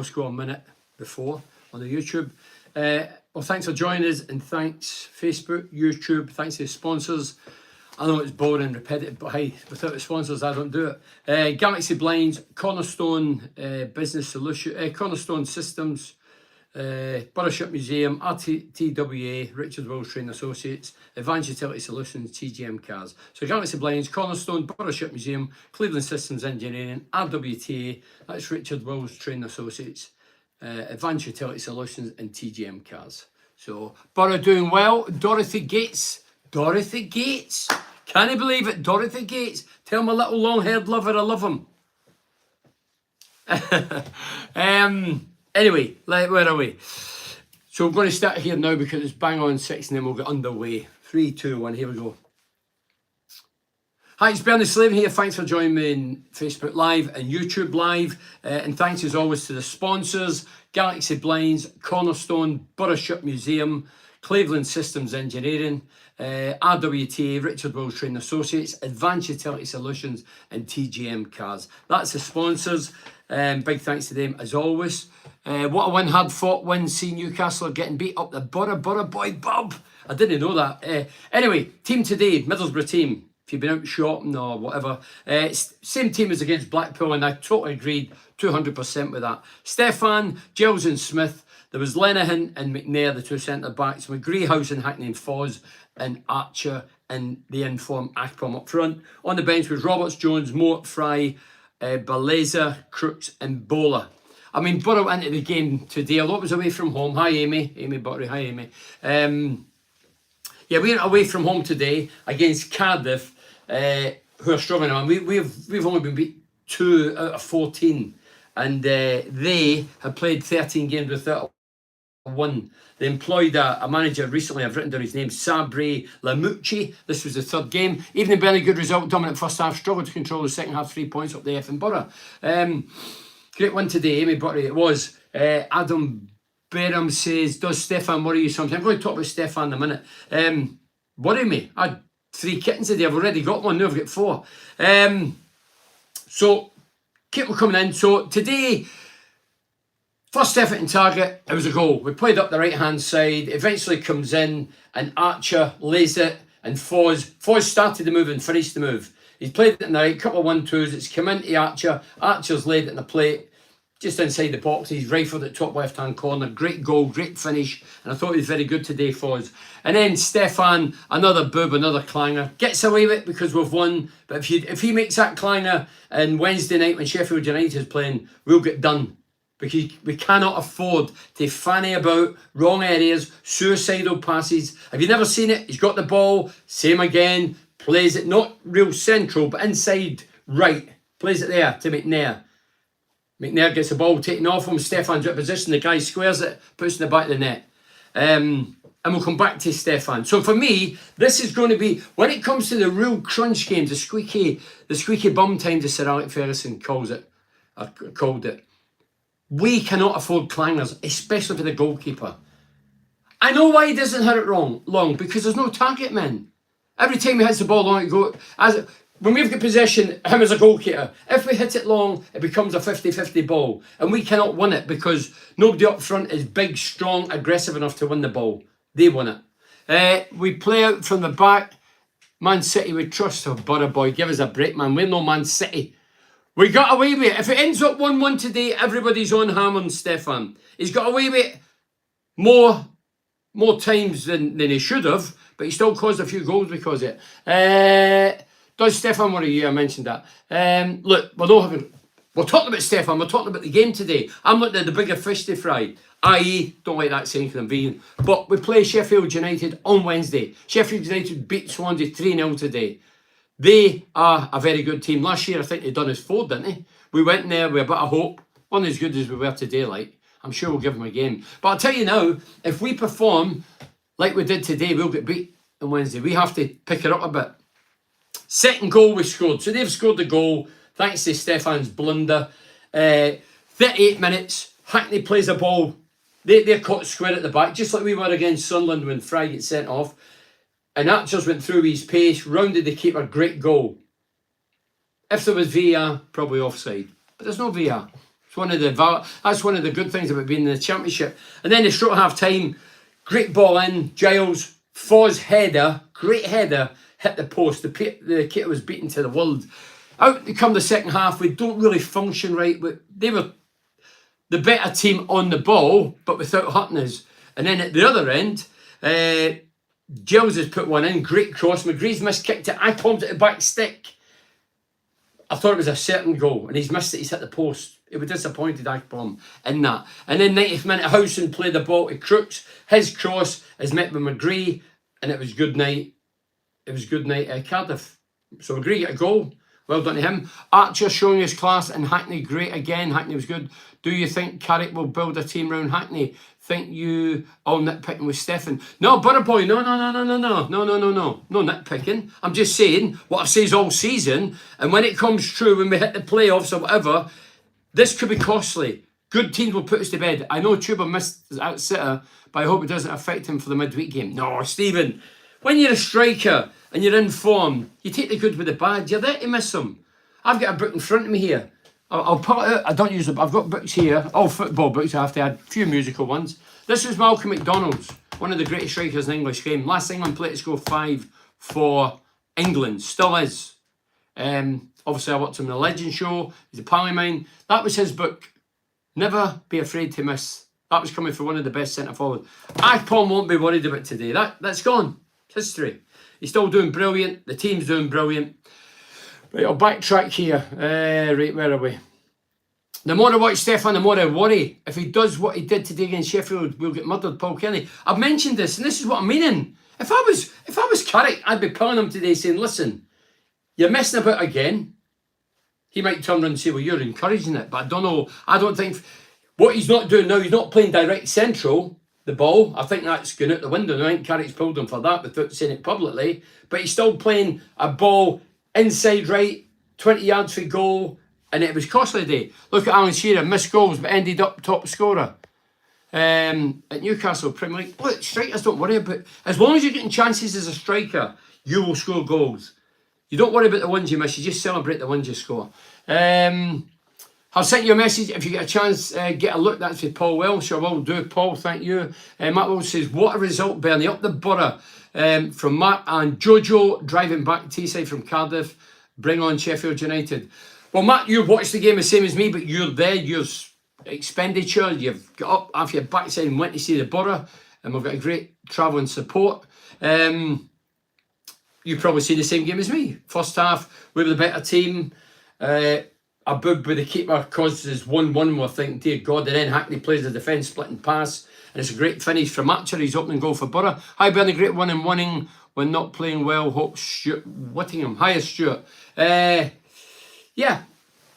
score a minute before on the YouTube. Well, thanks for joining us, and thanks Facebook, YouTube, thanks to the sponsors. I know it's boring and repetitive, but hey, without the sponsors, I don't do it. Galaxy Blinds, Cornerstone Business Solution, Cornerstone Systems, Borough Museum, RTWA, Richard Wills Training Associates, Advanced Utility Solutions, TGM Cars. So Galaxy Blinds, Cornerstone, Borough Museum, Cleveland Systems Engineering, RWTA, that's Richard Wills Training Associates, Advanced Utility Solutions, and TGM Cars. So Borough doing well. Dorothy Gates. Can you believe it? Dorothy Gates. Tell my little long-haired lover I love him. Anyway, where are we? So we're going to start here now because it's bang on 6 and then we'll get underway. 3, 2, 1, here we go. Hi, it's Bernie Slavin here. Thanks for joining me in Facebook Live and YouTube Live. And thanks as always to the sponsors, Galaxy Blinds, Cornerstone, Borough Museum, Cleveland Systems Engineering, RWTA, Richard Wills Training Associates, Advanced Utility Solutions, and TGM Cars. That's the sponsors. Big thanks to them as always. What a win, hard fought win. See Newcastle getting beat up the Borough boy Bob. I didn't know that. Anyway, team today, Middlesbrough team. If you've been out shopping or whatever, same team as against Blackpool, and I totally agreed 200% with that. Stefan, Giles and Smith. There was Lenihan and McNair, the two centre-backs. McGree, House and Hackney and Foz and Archer and the informed Akpom up front. On the bench was Roberts, Jones, Moat, Fry, Baleza, Crooks and Bowler. I mean, Borough into the game today. A lot was away from home. Hi, Amy. Amy Buttery. Hi, Amy. Yeah, we went away from home today against Cardiff, who are struggling. I mean, we've only been beat 2 out of 14. And they have played 13 games without one. They employed a manager recently, I've written down his name, Sabri Lamucci. This was the 3rd game. Even a very good result, dominant first half, struggled to control the second half, 3 points up the F in Borough. Great one today, Amy Buttery, it was. Adam Berham says, does Stefan worry you something? I'm going to talk about Stefan in a minute. Worry me. I had 3 kittens today, I've already got one, now I've got 4. So, keep coming in. So today, first effort in target, it was a goal. We played up the right-hand side, eventually comes in, and Archer lays it, and Foz started the move and finished the move. He's played it in the right, couple of 1-2s, it's come into Archer, Archer's laid it in the plate, just inside the box, he's rifled at top left-hand corner, great goal, great finish, and I thought he was very good today, Foz. And then Stefan, another boob, another clanger, gets away with it because we've won, but if he makes that clanger on Wednesday night when Sheffield United is playing, we'll get done. Because we cannot afford to fanny about wrong areas, suicidal passes. Have you never seen it? He's got the ball, same again, plays it not real central, but inside right, plays it there to McNair. McNair gets the ball taken off him, Stefan's out of position, the guy squares it, puts it in the back of the net. And we'll come back to Stefan. So for me, this is going to be, when it comes to the real crunch games, the squeaky bum times as Sir Alex Ferguson called it. We cannot afford clangers, especially for the goalkeeper. I know why he doesn't hit it long, because there's no target man. Every time he hits the ball long, when we've got possession, him as a goalkeeper, if we hit it long, it becomes a 50-50 ball. And we cannot win it because nobody up front is big, strong, aggressive enough to win the ball. They won it. We play out from the back. Man City, we trust. Oh, Borough boy, give us a break, man. We're no Man City. We got away with it. If it ends up 1-1 today, everybody's on ham on Stefan. He's got away with it more times than he should have, but he still caused a few goals because of it. Does Stefan worry you? I mentioned that. Look, we're talking about Stefan, we're talking about the game today. I'm looking at the bigger fish to fry, i.e., don't like that saying because I'm vegan, but we play Sheffield United on Wednesday. Sheffield United beat Swansea 3-0 today. They are a very good team. Last year, I think they done us 4, didn't they? We went in there with a bit of hope. Wasn't as good as we were today, like. I'm sure we'll give them a game. But I'll tell you now, if we perform like we did today, we'll get beat on Wednesday. We have to pick it up a bit. Second goal we scored. So they've scored the goal, thanks to Stefan's blunder. 38 minutes, Hackney plays a ball. They're caught square at the back, just like we were against Sunderland when Fry gets sent off. And that just went through his pace, rounded the keeper, great goal. If there was VAR, probably offside. But there's no VAR. That's one of the good things about being in the Championship. And then the short half time, great ball in, Giles, Foz header, great header, hit the post. The kit was beaten to the world. Out to come the second half, we don't really function right. But they were the better team on the ball, but without hurting us. And then at the other end, Giles has put one in, great cross. McGree's miskicked it. I pumped it the back stick. I thought it was a certain goal, and he's missed it. He's hit the post. It was disappointed, Akpom, in that. And then 90th minute, Howson played the ball to Crooks. His cross is met with McGree, and it was good night. It was good night at Cardiff. So McGree got a goal. Well done to him. Archer showing his class, and Hackney great again. Hackney was good. Do you think Carrick will build a team around Hackney? Think you all nitpicking with Stefan? No, Butterboy, no nitpicking. I'm just saying what I've said all season, and when it comes true, when we hit the playoffs or whatever, this could be costly. Good teams will put us to bed. I know Tuba missed out Sitter, but I hope it doesn't affect him for the midweek game. No, Stephen, when you're a striker and you're in form, you take the good with the bad. You're there to miss them. I've got a book in front of me here. I'll pull it out. I don't use them. I've got books here, all football books. I have to add a few musical ones. This was Malcolm McDonald's, one of the greatest strikers in the English game. Last England played to score 5 for England, still is. Obviously, I watched him in the Legend Show. He's a pal of mine. That was his book. Never be afraid to miss. That was coming from one of the best centre forwards. Akpom won't be worried about today. That's gone. It's history. He's still doing brilliant. The team's doing brilliant. Right, I'll backtrack here. Right, where are we? The more I watch Stefan, the more I worry. If he does what he did today against Sheffield, we'll get murdered, Paul Kelly. I've mentioned this, and this is what I'm meaning. If I was Carrick, I'd be pulling him today saying, listen, you're messing about again. He might turn around and say, well, you're encouraging it. But I don't know. I don't think what he's not doing now, he's not playing direct central, the ball. I think that's going out the window. I think Carrick's pulled him for that without saying it publicly. But he's still playing a ball inside right, 20 yards for goal, and it was costly today. Look at Alan Shearer, missed goals, but ended up top scorer at Newcastle Premier League. Look, strikers don't worry about. As long as you're getting chances as a striker, you will score goals. You don't worry about the ones you miss. You just celebrate the ones you score. I'll send you a message if you get a chance. Get a look. That's with Paul Welsh. I will do. Paul, thank you. Matt Welsh says, what a result, Bernie. Up the borough from Matt and Jojo driving back to Teesside from Cardiff. Bring on Sheffield United. Well, Matt, you watched the game the same as me, but you're there. Your expenditure. You've got up off your backside and went to see the borough. And we've got a great travelling support. You probably seen the same game as me. First half, we were the better team. A boob with the keeper causes 1-1. We're thinking, dear God. And then Hackney plays the defence, splitting pass. And it's a great finish from Archer. He's opening goal for Borough. Hi, Bernie. Great one and winning when not playing well. Hope Whittingham. Hi, Stuart. Yeah.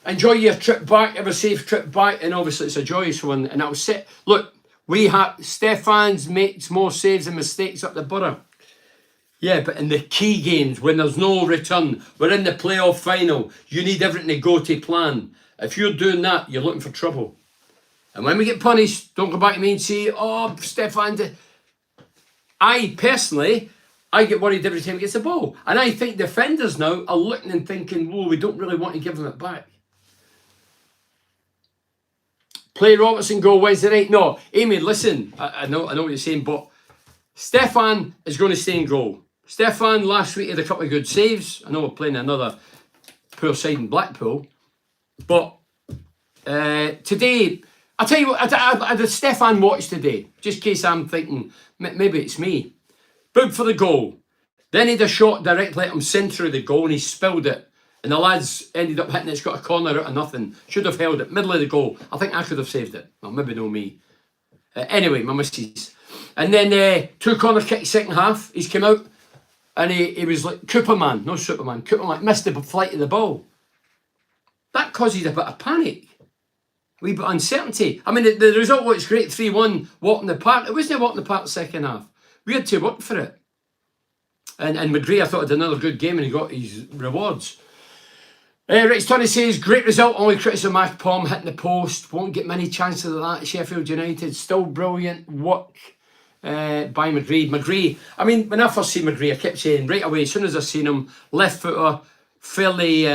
Enjoy your trip back. Have a safe trip back. And obviously, it's a joyous one. And that was it. Look, we have Stefan's makes more saves and mistakes up the Borough. Yeah, but in the key games, when there's no return, we're in the playoff final, you need everything to go to plan. If you're doing that, you're looking for trouble. And when we get punished, don't go back to me and say, oh, Stefan. I personally, I get worried every time he gets the ball. And I think defenders now are looking and thinking, whoa, we don't really want to give him it back. Play Robertson, go Wednesday night. No, Amy, listen, I know what you're saying, but Stefan is going to stay in goal. Stefan last week had a couple of good saves. I know we're playing another poor side in Blackpool. But today, I'll tell you what, I did Stefan watch today, just in case I'm thinking, maybe it's me. Boot for the goal. Then he had a shot directly at him, centre of the goal, and he spilled it. And the lads ended up hitting it. It's got a corner out of nothing. Should have held it, middle of the goal. I think I could have saved it. Well, maybe no me. Anyway, my missus. And then 2 corner kicks second half. He's come out. And he was like Cooperman, no Superman. Cooperman missed the flight of the ball. That causes a bit of panic. A wee bit of uncertainty. I mean, the result was great, 3-1, walk in the park. It wasn't a walk in the park second half. We had to work for it. And McGree, I thought, had another good game and he got his rewards. Rich Tony says, great result, only criticism of Akpom hitting the post. Won't get many chances of that. Sheffield United, still brilliant work. By McGree. I mean, when I first seen McGree, I kept saying right away, as soon as I seen him, left footer, fairly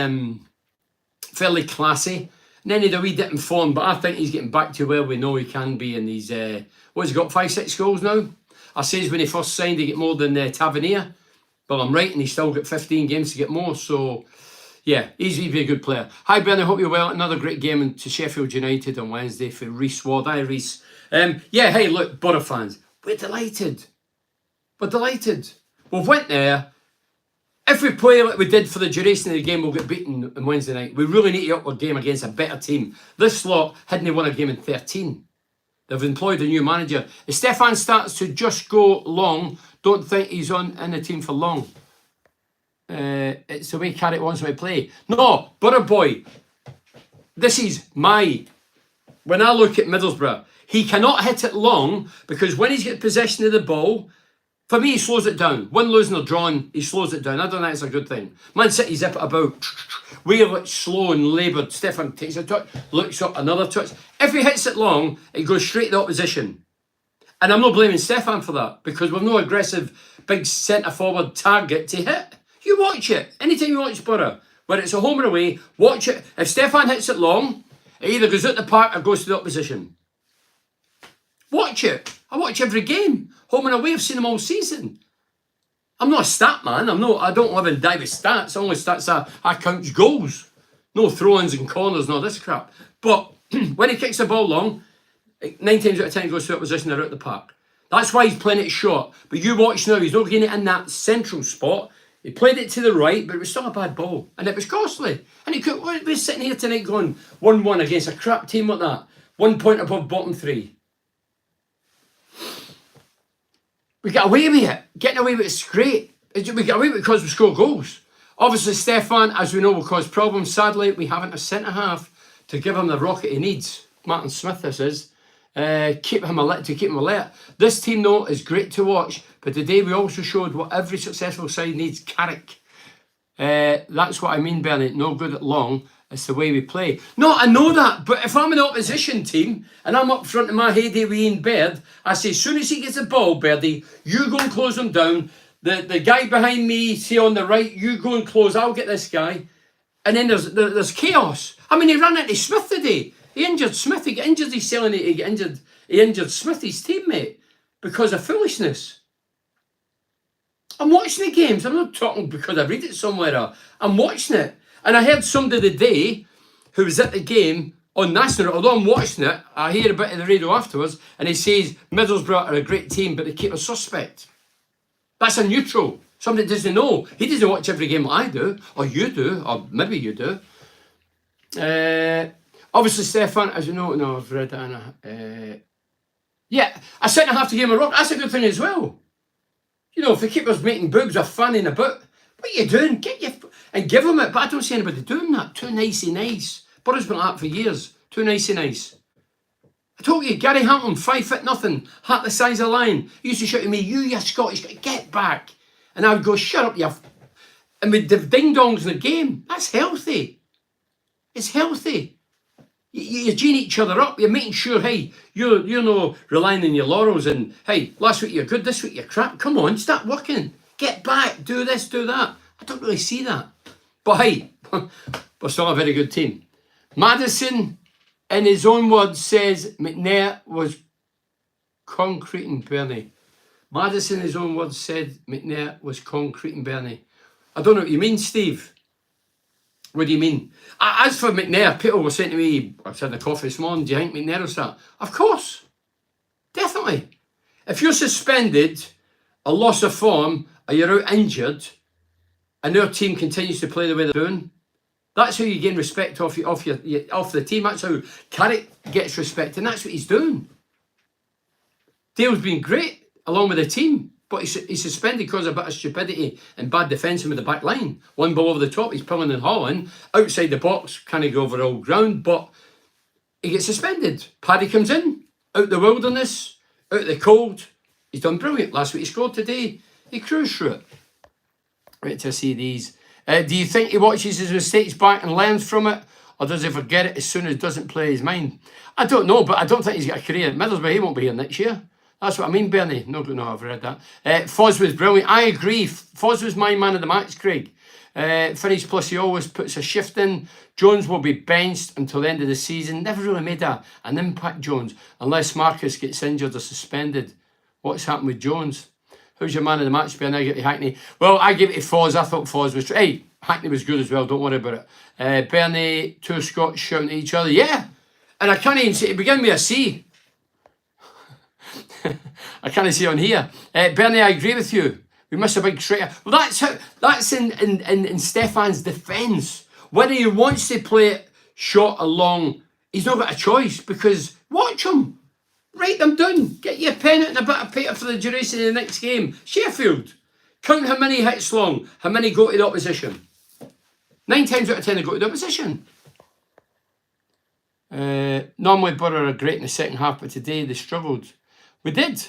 classy. And then he had a wee dip in form, but I think he's getting back to where we know he can be. And he's, what's he got, 5-6 goals now? I says when he first signed, he get more than Tavernier. Well, I'm right, and he's still got 15 games to get more. So, yeah, he's a good player. Hi, Ben, I hope you're well. Another great game to Sheffield United on Wednesday for Reece Ward. Hi, Reece. Yeah, hey, look, Borough fans, we're delighted. We're delighted. We've went there. If we play like we did for the duration of the game, we'll get beaten on Wednesday night. We really need to up our game against a better team. This lot hadn't won a game in 13. They've employed a new manager. If Stefan starts to just go long, don't think he's in the team for long. It's the way Cardiff wants me to play. No, Borough boy, this is my... When I look at Middlesbrough, he cannot hit it long because when he's got possession of the ball, for me, he slows it down. Win, losing or drawn, he slows it down. I don't think it's a good thing. Man City zip it about. We're like slow and laboured. Stefan takes a touch, looks up, another touch. If he hits it long, it goes straight to the opposition. And I'm not blaming Stefan for that because we've no aggressive, big centre-forward target to hit. You watch it. Anytime you watch Borough, whether it's a home or away, watch it. If Stefan hits it long, it either goes out the park or goes to the opposition. Watch it. I watch every game. Home and away, I've seen them all season. I'm not a stat man. I don't live and die with stats. Only stats I count goals. No throw-ins and corners and all this crap. But when he kicks the ball long, 9 times out of 10 he goes to the opposition or out the park. That's why he's playing it short. But you watch now, he's not getting it in that central spot. He played it to the right, but it was still a bad ball. And it was costly. And he could be sitting here tonight going 1-1 against a crap team like that. 1 point above bottom 3. We get away with it. Getting away with it's great. We get away with it because we score goals. Obviously, Stefan, as we know, will cause problems. Sadly, we haven't a centre-half to give him the rocket he needs. Martin Smith, this is. Keep him alert. This team, though, is great to watch. But today we also showed what every successful side needs. Carrick. That's what I mean, Bernie. No good at long. It's the way we play. No, I know that, but if I'm an opposition team and I'm up front in my heyday with Ian Baird, I say, as soon as he gets the ball, Birdie, you go and close him down. The guy behind me, say on the right, you go and close, I'll get this guy. And then there's chaos. I mean, he ran into Smith today. He injured Smith. He got injured, he's selling it. He injured Smith, his teammate, because of foolishness. I'm watching the games. I'm not talking because I read it somewhere. I'm watching it. And I heard somebody today who was at the game on National, although I'm watching it, I hear a bit of the radio afterwards, and he says Middlesbrough are a great team, but they keep a suspect. That's a neutral. Somebody doesn't know. He doesn't watch every game like I do, or you do, or maybe you do. Obviously, Stefan, as you know, no, I've read that. Yeah, a centre-half to game of rock, that's a good thing as well. You know, if the keeper's making boobs or fanning about, what are you doing? And give him it. But I don't see anybody doing that. Too nicey nice. Borough's been like that for years. Too nicey nice. I told you, Gary Hamilton, 5 foot nothing, hat the size of a lion. He used to shout at me, you Scottish guy, get back. And I would go, shut up, you. And with the ding-dongs in the game, that's healthy. It's healthy. You're geeing each other up. You're making sure, hey, you're no relying on your laurels and, hey, last week you're good, this week you're crap. Come on, start working. Get back, do this, do that. I don't really see that. But hey, we're still a very good team. Madison, in his own words, says McNair was concreting Bernie. Madison, in his own words, said McNair was concreting Bernie. I don't know what you mean, Steve. What do you mean? As for McNair, people were saying to me, I said in the coffee this morning, do you think McNair will start? Of course. Definitely. If you're suspended, a loss of form, or you're out injured, and your team continues to play the way they're doing, that's how you gain respect off the team. That's how Carrick gets respect, and that's what he's doing. Dale's been great along with the team, but he's suspended because of a bit of stupidity and bad defending with the back line. One ball over the top, he's pulling and hauling. Outside the box, can't go over all ground, but he gets suspended. Paddy comes in, out the wilderness, out the cold. He's done brilliant. Last week he scored, today he cruised through it. Wait till I see these. Do you think he watches his mistakes back and learns from it? Or does he forget it as soon as it doesn't play his mind? I don't know, but I don't think he's got a career at Middlesbrough. He won't be here next year. That's what I mean, Bernie. No, I've read that. Foz was brilliant. I agree. Foz was my man of the match, Craig. Finney's plus he always puts a shift in. Jones will be benched until the end of the season. Never really made an impact, Jones, unless Marcus gets injured or suspended. What's happened with Jones? Who's your man of the match? Ben, I give it to Hackney. Well, I give it to Foz. I thought Foz was... Hey, Hackney was good as well. Don't worry about it. Bernie, two Scots shouting at each other. Yeah. And I can't even say... It began with a C. I can't see on here. Bernie, I agree with you. We miss a big striker. Well, that's in Stefan's defence. Whether he wants to play it short or long, he's not got a choice because watch him. Write them down. Get your pen out and a bit of paper for the duration of the next game. Sheffield. Count how many hits long, how many go to the opposition. 9 times out of 10 they go to the opposition. Normally Borough are great in the second half, but today they struggled. We did.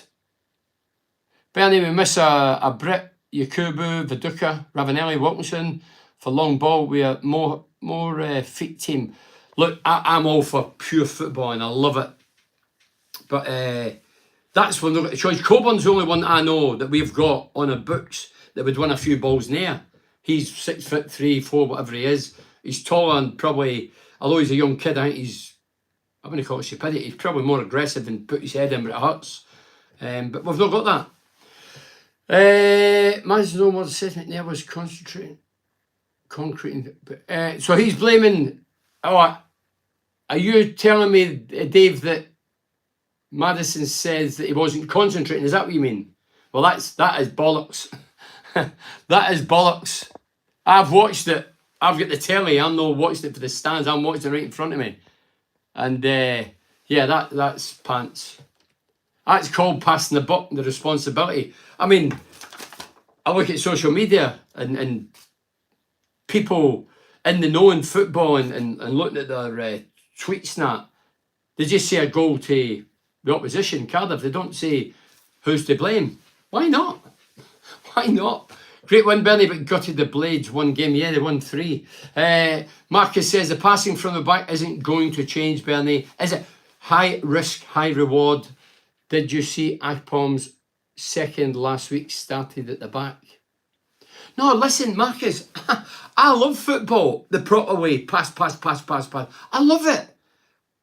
Bernie, we miss a Brit, Yakubu, Viduka, Ravanelli, Wilkinson. For long ball, we are more feet team. Look, I'm all for pure football and I love it. But that's when they've got a choice. Coburn's the only one I know that we've got on our books that would win a few balls near. He's 6'3", 4", whatever he is. He's taller and probably, although he's a young kid, I think I wouldn't call it stupidity. He's probably more aggressive and put his head in where it hurts. But we've not got that. Man's no more assessment there was concentrating. Concrete. So he's blaming. Oh, are you telling me, Dave, that Maddison says that he wasn't concentrating? Is that what you mean? Well, that is bollocks. That is bollocks. I've watched it. I've got the telly. I'm not watching it for the stands. I'm watching it right in front of me. And yeah, that's pants. That's called passing the buck and the responsibility. I mean, I look at social media and people in the know in football and looking at their tweets and that, they just say a goal to the opposition, Cardiff. They don't say who's to blame. Why not? Why not? Great win, Bernie, but gutted the Blades. One game, yeah, they won 3. Marcus says the passing from the back isn't going to change, Bernie. Is it? High risk, high reward. Did you see Akpom's second last week started at the back? No, listen, Marcus, I love football the proper way. Pass. I love it.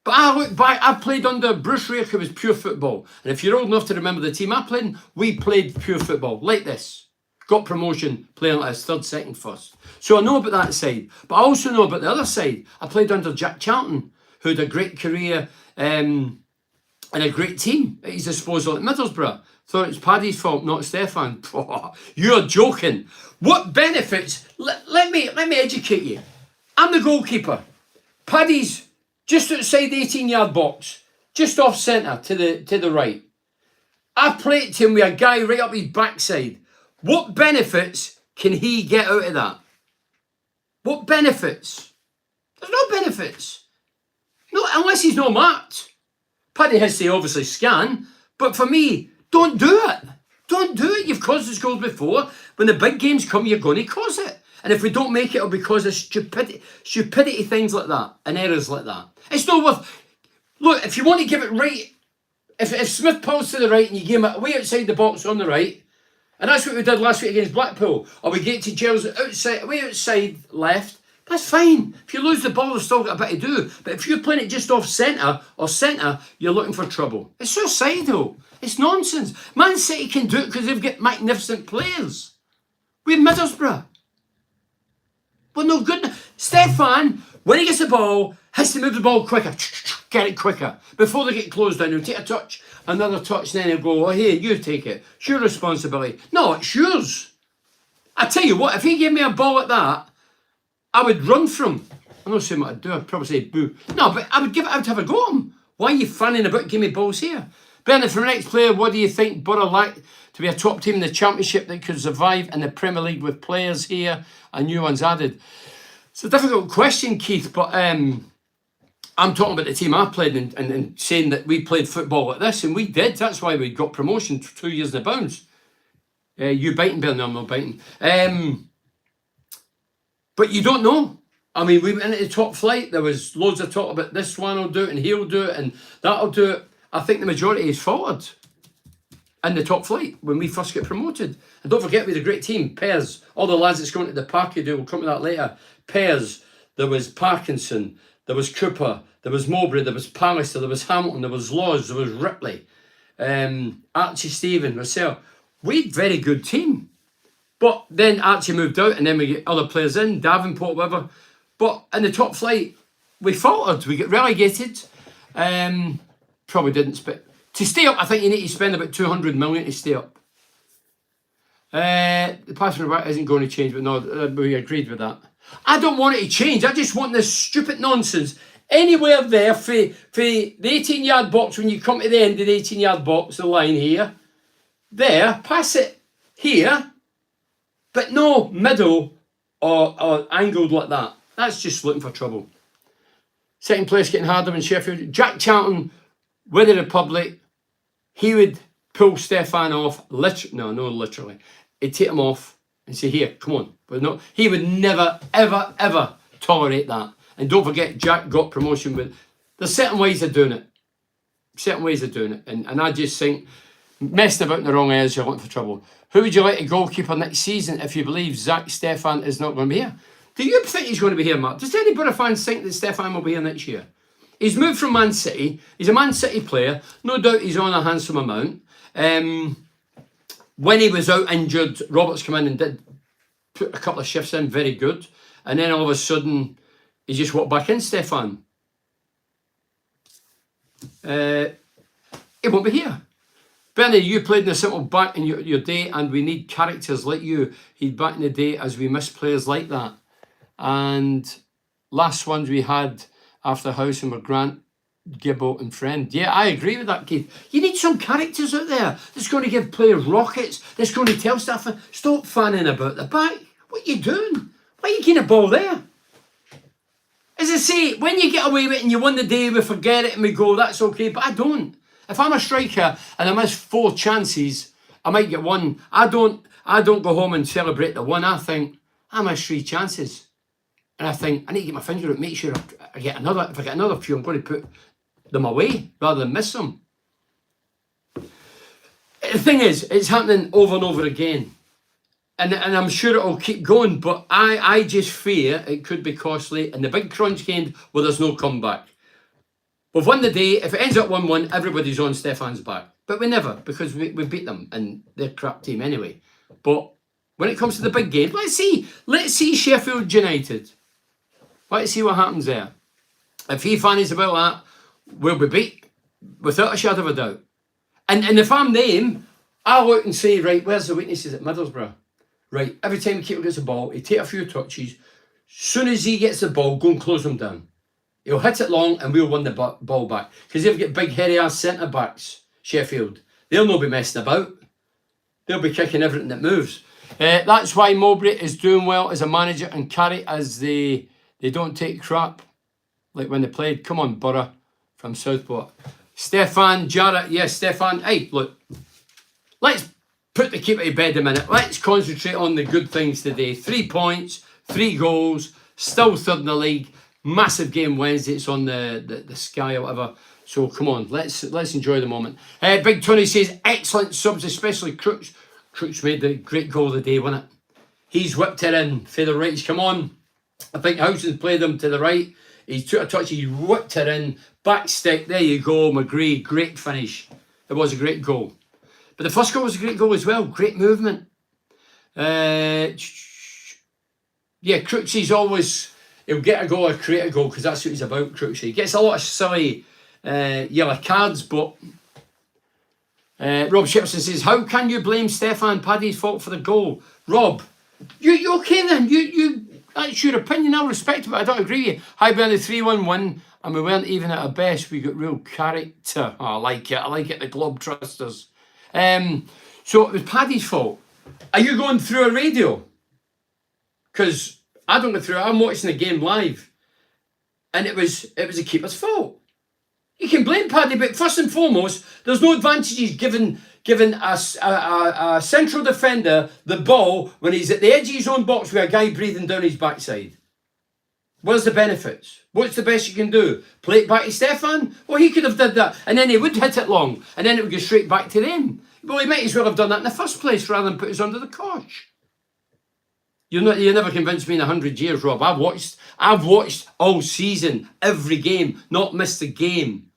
But I look back, I played under Bruce Rake, it was pure football. And if you're old enough to remember the team I played in, we played pure football, like this. Got promotion, playing like this, third, second, first. So I know about that side. But I also know about the other side. I played under Jack Charlton, who had a great career and a great team at his disposal at Middlesbrough. Thought it was Paddy's fault, not Stefan. You're joking. What benefits? Let me educate you. I'm the goalkeeper. Paddy's just outside the 18-yard box, just off centre to the right. I played to him with a guy right up his backside. What benefits can he get out of that? What benefits? There's no benefits. No, unless he's not marked. Paddy has to obviously scan, but for me, don't do it. Don't do it. You've caused us goals before. When the big games come, you're going to cause it. And if we don't make it, it'll be because of stupidity things like that and errors like that. It's not worth... Look, if you want to give it right, if Smith pulls to the right and you give it way outside the box on the right, and that's what we did last week against Blackpool, or we get to Giles way outside left, that's fine. If you lose the ball, they've still got a bit to do. But if you're playing it just off centre or centre, you're looking for trouble. It's suicidal. It's nonsense. Man City can do it because they've got magnificent players. We're Middlesbrough. But no good. Stefan, when he gets the ball, has to move the ball quicker. Get it quicker. Before they get closed down, he'll take a touch, another touch, and then he'll go, oh, here, you take it. It's your responsibility. No, it's yours. I tell you what, if he gave me a ball like that, I would run from him. I'm not saying what I'd do. I'd probably say boo. No, but I would have a go at him. Why are you fanning about giving me balls here? Bernard, for the next player, what do you think Borough like to be a top team in the Championship that could survive in the Premier League with players here and new ones added? It's a difficult question, Keith, but I'm talking about the team I played and saying that we played football like this, and we did. That's why we got promotion 2 years in a bounce. You biting, Bernard, I'm not biting. But you don't know. I mean, we went into the top flight. There was loads of talk about this one will do it and he'll do it and that'll do it. I think the majority is forward. in the top flight when we first get promoted. And don't forget, we had a great team. Pairs, all the lads that's going to the park, we'll come to that later. Pairs, there was Parkinson, there was Cooper, there was Mowbray, there was Pallister, there was Hamilton, there was Laws, there was Ripley, Archie Stephen, myself. We had a very good team. But then Archie moved out, and then we get other players in, Davenport, whatever. But in the top flight, we faltered. We got relegated. Probably didn't spend. To stay up, I think you need to spend about 200 million to stay up. The passing about isn't going to change, but no, we agreed with that. I don't want it to change. I just want this stupid nonsense. Anywhere there for the 18-yard box, when you come to the end of the 18-yard box, the line here, there, pass it here, but no middle or angled like that. That's just looking for trouble. Second place getting harder in Sheffield. Jack Charlton with the Republic, he would pull Stefan off, literally. He'd take him off and say, here, come on. But no, he would never, ever, ever tolerate that. And don't forget, Jack got promotion with... There's certain ways of doing it. And I just think, messing about in the wrong areas, you're looking for trouble. Who would you like a goalkeeper next season if you believe Zach Stefan is not going to be here? Do you think he's going to be here, Mark? Does any Borough fans think that Stefan will be here next year? He's moved from Man City. He's a Man City player. No doubt he's on a handsome amount. When he was out injured, Roberts came in and did put a couple of shifts in, very good. And then all of a sudden, he just walked back in, Stefan. He won't be here. Bernie, you played in a simple back in your day, and we need characters like you. He'd back in the day as we miss players like that. And last ones we had after House and were Grant, Gibbo and Friend. Yeah, I agree with that, Keith. You need some characters out there that's going to give players rockets, that's going to tell stuff. Stop fanning about the back. What are you doing? Why are you getting a ball there? As I say, when you get away with it and you win the day, we forget it and we go, that's okay. But I don't. If I'm a striker and I miss 4 chances, I might get one. I don't go home and celebrate the one. I think, I missed 3 chances. And I think, I need to get my finger out, make sure I get another. If I get another few, I'm going to put them away rather than miss them. The thing is, it's happening over and over again. And I'm sure it'll keep going, but I just fear it could be costly. And the big crunch game where there's no comeback. We've won the day. If it ends up 1-1, everybody's on Stefan's back. But we never, because we beat them and they're a crap team anyway. But when it comes to the big game, let's see Sheffield United. Let's see what happens there. If he fancies about that, we'll be beat without a shadow of a doubt. And if I'm them, I'll look and say, right, where's the weaknesses at Middlesbrough? Right, every time the keeper gets a ball, he take a few touches. Soon as he gets the ball, go and close him down. He'll hit it long and we'll win the ball back. Because they've got big, hairy-ass centre-backs, Sheffield. They'll not be messing about. They'll be kicking everything that moves. That's why Mowbray is doing well as a manager and Carey as they don't take crap like when they played. Come on, Borough from Southport. Stefan, Jarrett. Yes, Stefan. Hey, look. Let's put the keeper to bed a minute. Let's concentrate on the good things today. 3 points, 3 goals, still third in the league. Massive game Wednesday. It's on the Sky or whatever. So come on, let's enjoy the moment. Big Tony says, excellent subs, especially Crooks. Crooks made the great goal of the day, wasn't it? He's whipped it in. Feather rights, come on. I think Housen's played him to the right. He took a touch, he whipped it in. Back stick, there you go, McGree. Great finish. It was a great goal. But the first goal was a great goal as well. Great movement. Yeah, Crooksy's always, he'll get a goal or create a goal because that's what he's about, Crooksy. He gets a lot of silly yellow cards, but Rob Shipson says, how can you blame Stefan Paddy's fault for the goal? Rob, you okay then? You that's your opinion, I'll respect it, but I don't agree with you. Highburn the 3-1 win, and we weren't even at our best. We got real character. Oh, I like it, the Globe Trusters. So it was Paddy's fault. Are you going through a radio? Because I don't go through it. I'm watching the game live. And it was the keeper's fault. You can blame Paddy, but first and foremost, there's no advantages given a central defender the ball when he's at the edge of his own box with a guy breathing down his backside. Where's the benefits? What's the best you can do? Play it back to Stefan? Well, he could have did that. And then he would hit it long. And then it would go straight back to them. Well, he might as well have done that in the first place rather than put us under the cosh. You never convinced me in 100 years, Rob. I've watched all season, every game, not missed a game.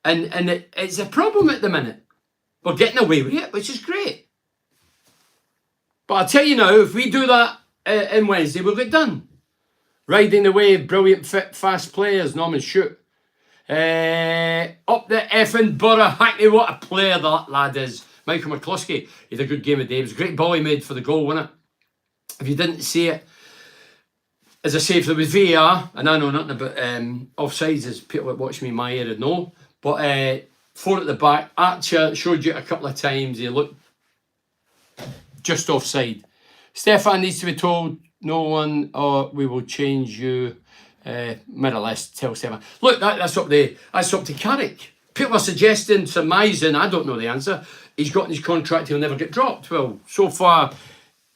And it's a problem at the minute. We're getting away with it, which is great. But I'll tell you now, if we do that in Wednesday, we'll get done. Riding the wave, brilliant, fit, fast players, Norman Shoot. Up the effing Borough, Hackney, what a player that lad is. Michael McCluskey, he had a good game of day. It was a great ball he made for the goal, wasn't it? If you didn't see it, as I say, if there was VAR, and I know nothing about offsides, as people that watch me in my area know, but 4 at the back, Archer showed you a couple of times, he looked just offside. Stefan needs to be told, no one, or we will change you. Middle list, tell Stefan. Look, that's up to Carrick. People are suggesting, surmising, I don't know the answer, he's got in his contract, he'll never get dropped. Well, so far,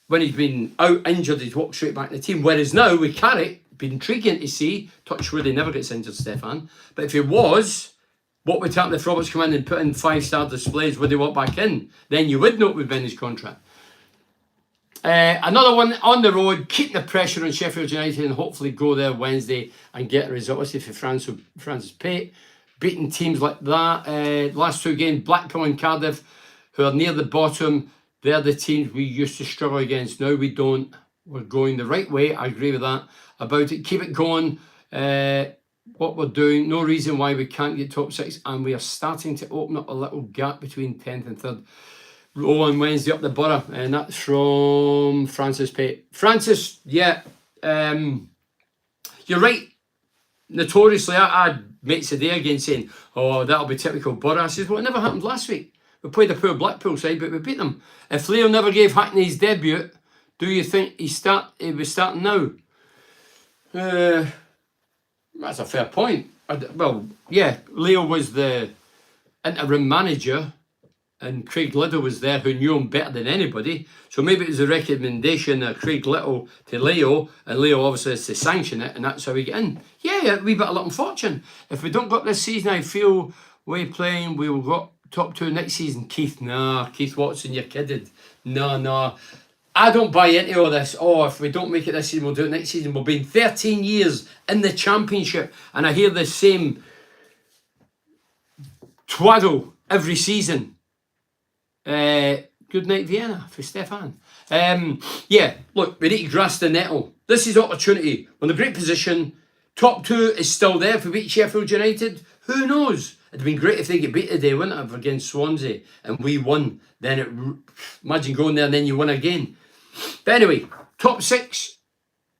when he's been out injured, he's walked straight back in the team. Whereas now, with Carrick, it'd be intriguing to see, touch wood, he never gets injured, Stefan. But if he was, what would happen if Roberts come in and put in 5-star displays? Would he walk back in? Then you would know it would be in his contract. Another one on the road, keep the pressure on Sheffield United and hopefully go there Wednesday and get a result. Obviously for Francis Pate, beating teams like that. Last 2 games, Blackpool and Cardiff, who are near the bottom. They're the teams we used to struggle against. Now we don't. We're going the right way. I agree with that. About it, keep it going. What we're doing, no reason why we can't get top 6, and we are starting to open up a little gap between 10th and 3rd. Roll on Wednesday up the Borough, and that's from Francis Pate. Francis, yeah, you're right. Notoriously, I had mates today again saying, oh, that'll be typical Borough. I said, well, it never happened last week. We played a poor Blackpool side, but we beat them. If Leo never gave Hackney his debut, do you think he was starting now? That's a fair point. Well, yeah, Leo was the interim manager, and Craig Liddell was there, who knew him better than anybody. So maybe it was a recommendation of Craig Liddell to Leo, and Leo obviously has to sanction it, and that's how we get in. Yeah, a wee bit of luck and fortune. If we don't go up this season, I feel we're playing, we will go top 2 next season. Keith Watson, you're kidding. No. I don't buy into all this. Oh, if we don't make it this season, we'll do it next season. We've been 13 years in the Championship, and I hear the same twaddle every season. Good night, Vienna, for Stefan. Yeah, look, we need to grasp the nettle. This is opportunity. We're in a great position. Top 2 is still there. If we beat Sheffield United, who knows? It'd been great if they get beat today, wouldn't it, against Swansea, and we won. Then imagine going there and then you win again. But anyway, top 6.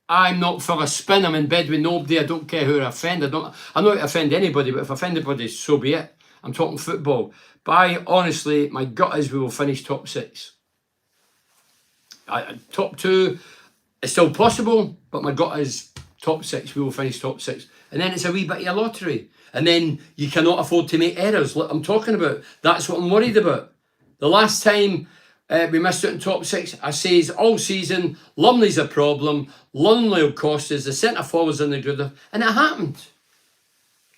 I'm not for a spin. I'm in bed with nobody. I don't care who I offend. I'm not to offend anybody, but if I offend anybody, so be it. I'm talking football. But honestly, my gut is we will finish top 6. Top 2 is still possible, but my gut is top 6. We will finish top 6. And then it's a wee bit of a lottery. And then you cannot afford to make errors. Like I'm talking about. That's what I'm worried about. The last time we missed out in top 6, I says all season, Lumley's a problem. Lumley will cost us. The centre forwards in the good. And it happened.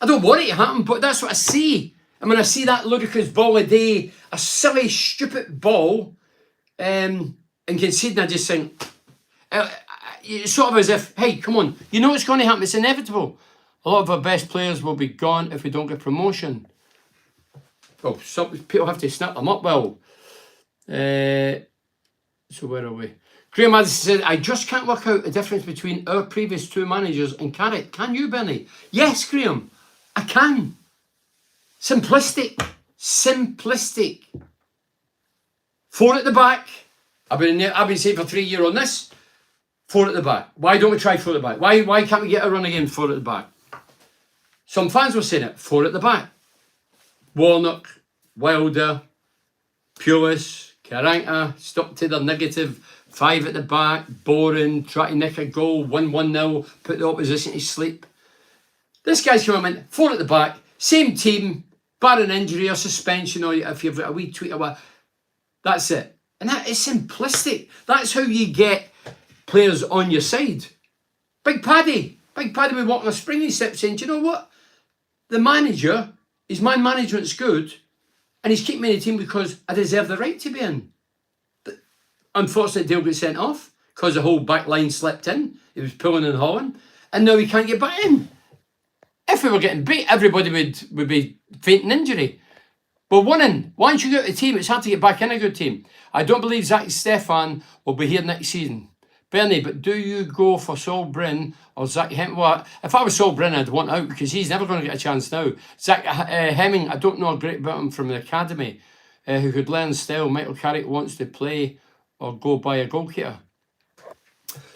I don't want it to happen, but that's what I see. And when I see that ludicrous ball a day, a silly, stupid ball, and conceding, I just think, it's sort of as if, hey, come on, you know what's going to happen. It's inevitable. A lot of our best players will be gone if we don't get promotion. Well, some people have to snap them up. Well, so where are we? Graham Addison said, I just can't work out the difference between our previous 2 managers and Carrick. Can you, Bernie? Yes, Graham, I can. Simplistic. 4 at the back. I've been saying for 3 years on this. 4 at the back. Why don't we try 4 at the back? Why can't we get a run again 4 at the back? Some fans were saying it. 4 at the back. Warnock, Wilder, Pulis, Karanka, stuck to their negative. 5 at the back. Boring. Try to nick a goal. 1-1-0. Put the opposition to sleep. This guy's coming in. 4 at the back. Same team. Barring injury or suspension, or if you've got a wee tweet or what. That's it. And that is simplistic. That's how you get players on your side. Big Paddy would walk on a springy step saying, do you know what? The manager, his man management's good, And he's keeping me in the team because I deserve the right to be in. But unfortunately, Dale got sent off because the whole back line slipped in. He was pulling and hauling. And now he can't get back in. If we were getting beat, everybody would be fainting injury. But once you get out of the team, it's hard to get back in a good team. I don't believe Zach Stefan will be here next season. Bernie, but do you go for Saul Bryn or Zach Hemming? Well, if I was Saul Bryn, I'd want out because he's never going to get a chance now. Zach Hemming, I don't know a great about him from the academy who could learn style. Michael Carrick wants to play or go by a goalkeeper.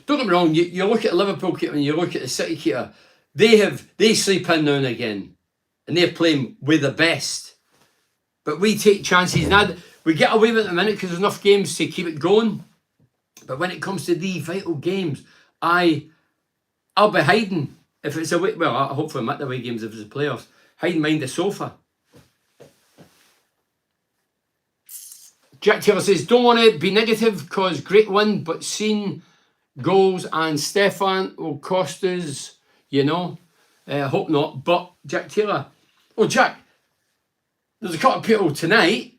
Don't get me wrong, you look at the Liverpool keeper and you look at the City keeper, they sleep in now and again and they're playing with the best. But we take chances now. We get away with it in a minute because there's enough games to keep it going. But when it comes to the vital games, I'll be hiding. If it's away, well, hopefully I'm at the away games if it's the playoffs. Hiding behind the sofa. Jack Taylor says, don't want to be negative because great win, but seeing goals and Stefan will cost us, hope not. But Jack Taylor, Jack, there's a couple of people tonight.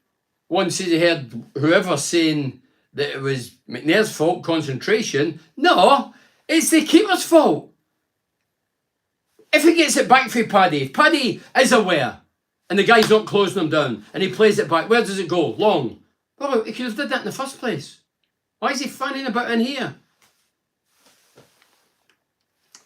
One says he heard whoever saying that it was McNair's fault, concentration. No, it's the keeper's fault. If he gets it back for Paddy, if Paddy is aware and the guy's not closing him down and he plays it back, where does it go? Long. Well, he could have did that in the first place. Why is he fanning about in here?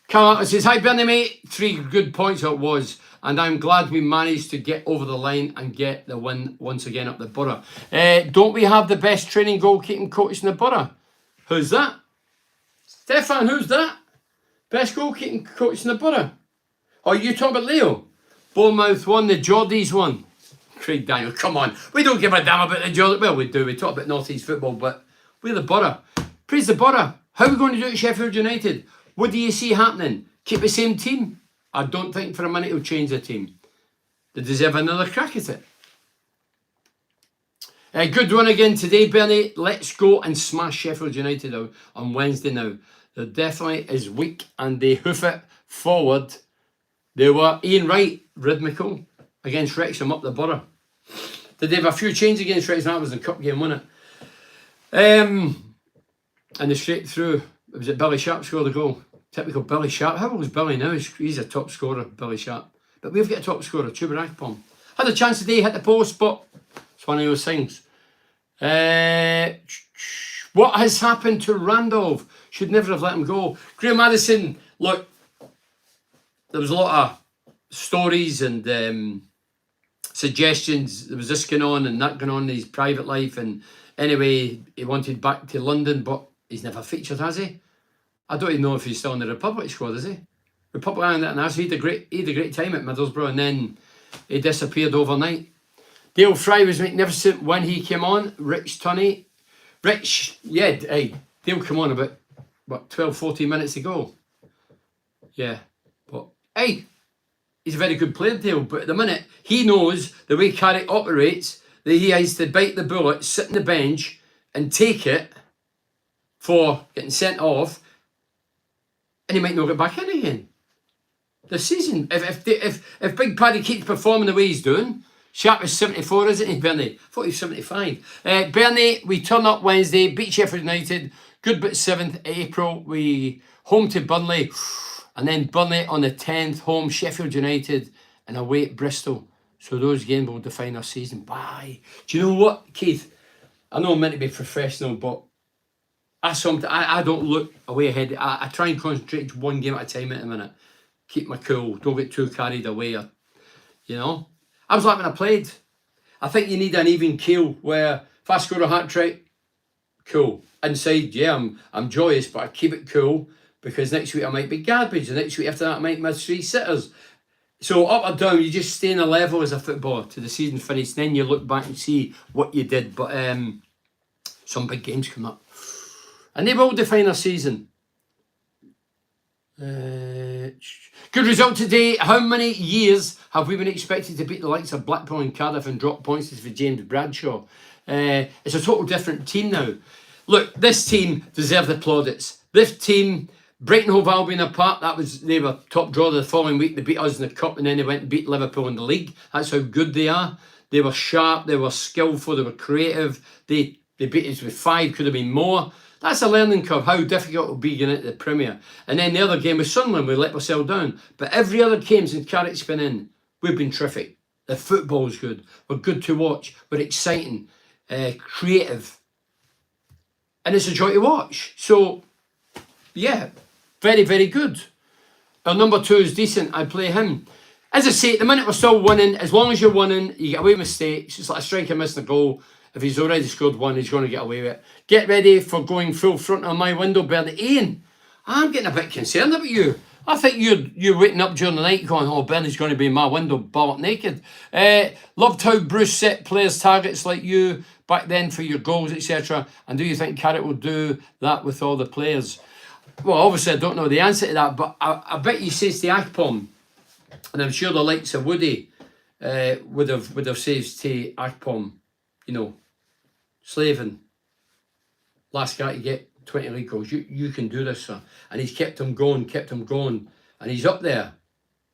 Carl says, hi Bernie mate, 3 good points it was, and I'm glad we managed to get over the line and get the win once again up the Borough. Don't we have the best training goalkeeping coach in the Borough? Who's that? Stefan, who's that? Best goalkeeping coach in the Borough? Oh, you talking about Leo? Bournemouth won, the Geordies won. Craig Daniel, come on. We don't give a damn about the Geordies. Well, we do. We talk about North East football, but we're the Borough. Praise the Borough. How are we going to do it at Sheffield United? What do you see happening? Keep the same team? I don't think for a minute he'll change the team. They deserve another crack at it. Good run again today, Bernie. Let's go and smash Sheffield United out on Wednesday now. They're definitely is weak and they hoof it forward. They were Ian Wright, rhythmical, against Wrexham up the Borough. Did they have a few changes against Wrexham? That was the cup game, wasn't it? And they straight through. It was Billy Sharp scored the goal. Typical Billy Sharp. How old is Billy now? He's a top scorer, Billy Sharp. But we've got a top scorer, Chuba Akpom. Had a chance today, hit the post, but it's one of those things. What has happened to Randolph? Should never have let him go. Graham Madison, look, there was a lot of stories and suggestions. There was this going on and that going on in his private life. And anyway, he wanted back to London, but he's never featured, has he? I don't even know if he's still in the Republic squad, is he? Republic Island, and he had a great time at Middlesbrough, and then he disappeared overnight. Dale Fry was magnificent when he came on. Rich Tunney. Dale came on about, 12, 14 minutes ago. Yeah, but, he's a very good player, Dale, but at the minute, he knows the way Carrick operates, that he has to bite the bullet, sit on the bench, and take it for getting sent off, and he might not get back in again. This season, if Big Paddy keeps performing the way he's doing, Sharp is 74, isn't he, Bernie? I thought he was 75. Bernie, we turn up Wednesday, beat Sheffield United, good bit 7th April, we home to Burnley, and then Burnley on the 10th, home Sheffield United, and away at Bristol. So those games will define our season. Bye. Do you know what, Keith? I know I'm meant to be professional, but I don't look away ahead. I try and concentrate one game at a time at a minute. Keep my cool. Don't get too carried away. I was like when I played. I think you need an even keel where if I score a hat-trick, cool. Inside, yeah, I'm joyous, but I keep it cool because next week I might be garbage. The next week after that I might miss 3 sitters. So up or down, you just stay in a level as a footballer to the season finish. Then you look back and see what you did. But some big games come up. And they will define our season. Good result today. How many years have we been expected to beat the likes of Blackpool and Cardiff and drop points for James Bradshaw? It's a total different team now. Look, this team deserve the plaudits. This team, Brighton Hove Albion apart, they were top draw the following week. They beat us in the cup and then they went and beat Liverpool in the league. That's how good they are. They were sharp, they were skillful, they were creative. They beat us with 5, could have been more. That's a learning curve, how difficult it will be getting into the Premier. And then the other game with Sunderland, we let ourselves down. But every other game since Cardiff's been in, we've been terrific. The football's good. We're good to watch. We're exciting, creative. And it's a joy to watch. So, yeah, very, very good. Our number 2 is decent. I'd play him. As I say, at the minute we're still winning. As long as you're winning, you get away with mistakes. It's like a striker missing a goal. If he's already scored one, he's going to get away with it. Get ready for going full front on my window, Bernie. Ian, I'm getting a bit concerned about you. I think you're waking up during the night going, oh, Bernie's going to be in my window, bollock naked. Loved how Bruce set players' targets like you back then for your goals, etc. And do you think Carrick will do that with all the players? Well, obviously, I don't know the answer to that, but I bet you says to Akpom, and I'm sure the likes of Woody would have says to Akpom, you know, Slavin, last guy to get 20 league goals. You can do this, sir. And he's kept him going, and he's up there.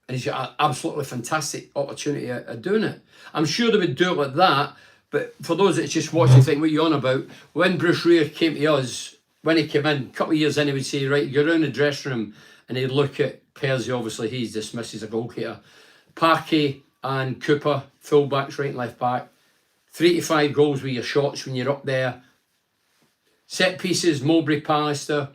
And he's got an absolutely fantastic opportunity of doing it. I'm sure they would do it like that, but for those that just watch and think, what you on about, when Bruce Rear came to us, when he came in, a couple of years in, he would say, right, you go around the dressing room, and he'd look at Percy, obviously he's dismissed as a goalkeeper, Parky and Cooper, full-backs, right and left back, 3 to 5 goals with your shots when you're up there. Set pieces, Mowbray, Pallister,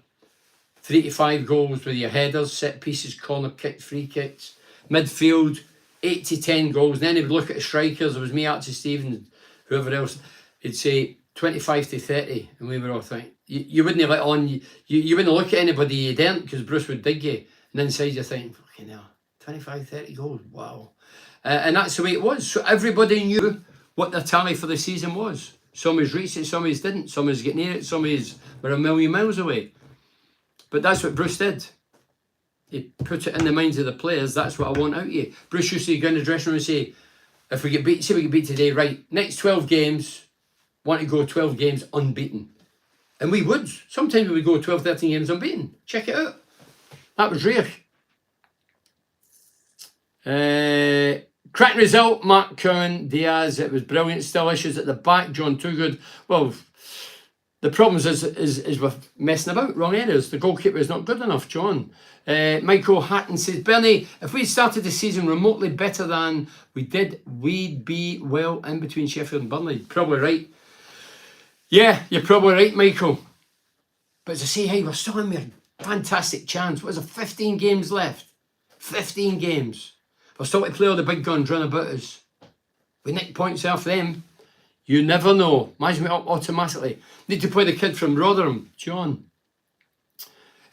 3 to 5 goals with your headers, set pieces, corner kicks, free kicks. Midfield, 8 to 10 goals. And then he'd look at the strikers, it was me, Archie Stevens, whoever else, he'd say 25 to 30. And we were all thinking, you wouldn't have let on, you wouldn't look at anybody you didn't, because Bruce would dig you. And inside you're thinking, fucking hell, 25, 30 goals, wow. And that's the way it was. So everybody knew what their tally for the season was. Some has reached it, some has didn't, some has get near it, some has were a million miles away. But that's what Bruce did. He put it in the minds of the players, that's what I want out of you. Bruce used to go in the dressing room and say, if we get beat, say we get beat today, right, next 12 games, want to go 12 games unbeaten. And we would. Sometimes we would go 12, 13 games unbeaten. Check it out. That was rare. Cracking result, Mark Cowan, Diaz, it was brilliant. Still issues at the back, John Toogood. Well, the problem is with messing about, wrong areas. The goalkeeper is not good enough, John. Michael Hatton says, Bernie, if we started the season remotely better than we did, we'd be well in between Sheffield and Burnley. Probably right. Yeah, you're probably right, Michael. But as I say, hey, we're still in a fantastic chance. What is it, 15 games left? 15 games. We're still to play all the big guns round about us. We nick points off them. You never know. Imagine me up automatically. Need to play the kid from Rotherham, John.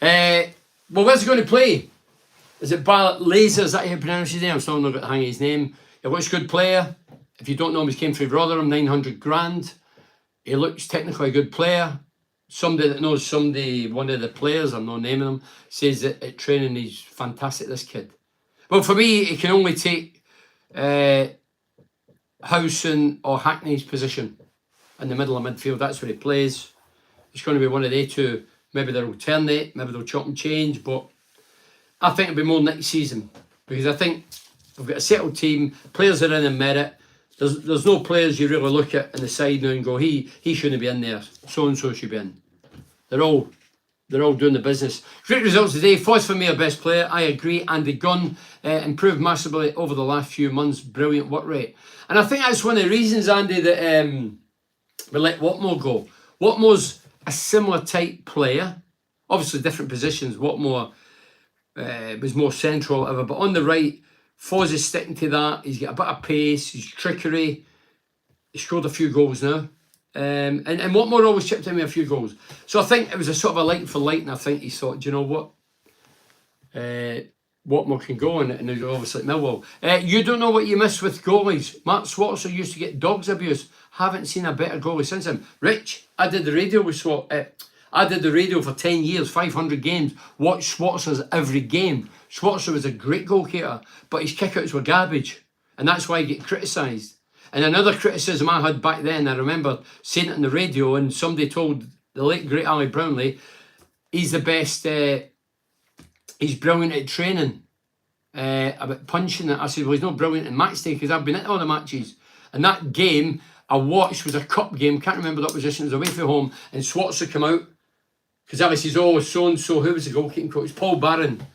Well, where's he going to play? Is it Barrett Laser? Is that how you pronounce his name? I'm still not got the hang of his name. He looks a good player. If you don't know him, he came through Rotherham, 900 grand. He looks technically a good player. Somebody that knows somebody, one of the players, I'm not naming him, says that at training he's fantastic, this kid. Well, for me, he can only take Howson or Hackney's position in the middle of midfield. That's where he plays. It's going to be one of the two. Maybe they'll alternate, maybe they'll chop and change, but I think it'll be more next season, because I think we've got a settled team, players are in merit. There's no players you really look at in the side now and go, he shouldn't be in there, so-and-so should be in. They're all doing the business. Great results today. Foy's for me our best player. I agree. Andy Gunn improved massively over the last few months. Brilliant work rate. And I think that's one of the reasons, Andy, that we let Watmore go. Watmore's a similar type player. Obviously different positions. Watmore was more central, ever, but on the right, Foz is sticking to that. He's got a bit of pace. He's trickery. He scored a few goals now. And Watmore always chipped in with a few goals. So I think it was a sort of a light for light, and I think he thought, do you know what? Watmore can go, and he's obviously at Millwall. You don't know what you miss with goalies. Mark Swatzer used to get dogs abuse. Haven't seen a better goalie since him. Rich, I did the radio with I did the radio for 10 years, 500 games. Watched Swatzer's every game. Swatzer was a great goalkeeper, but his kickouts were garbage. And that's why he get criticised. And another criticism I had back then, I remember saying it on the radio, and somebody told the late great Ali Brownlee, he's the best, he's brilliant at training, about punching it. I said, well, he's not brilliant in match day, because I've been at all the matches. And that game I watched was a cup game. Can't remember the opposition. It was away from home. And Swatzer come out. Because Alice says, oh, so-and-so. Who was the goalkeeping coach? Paul Barron.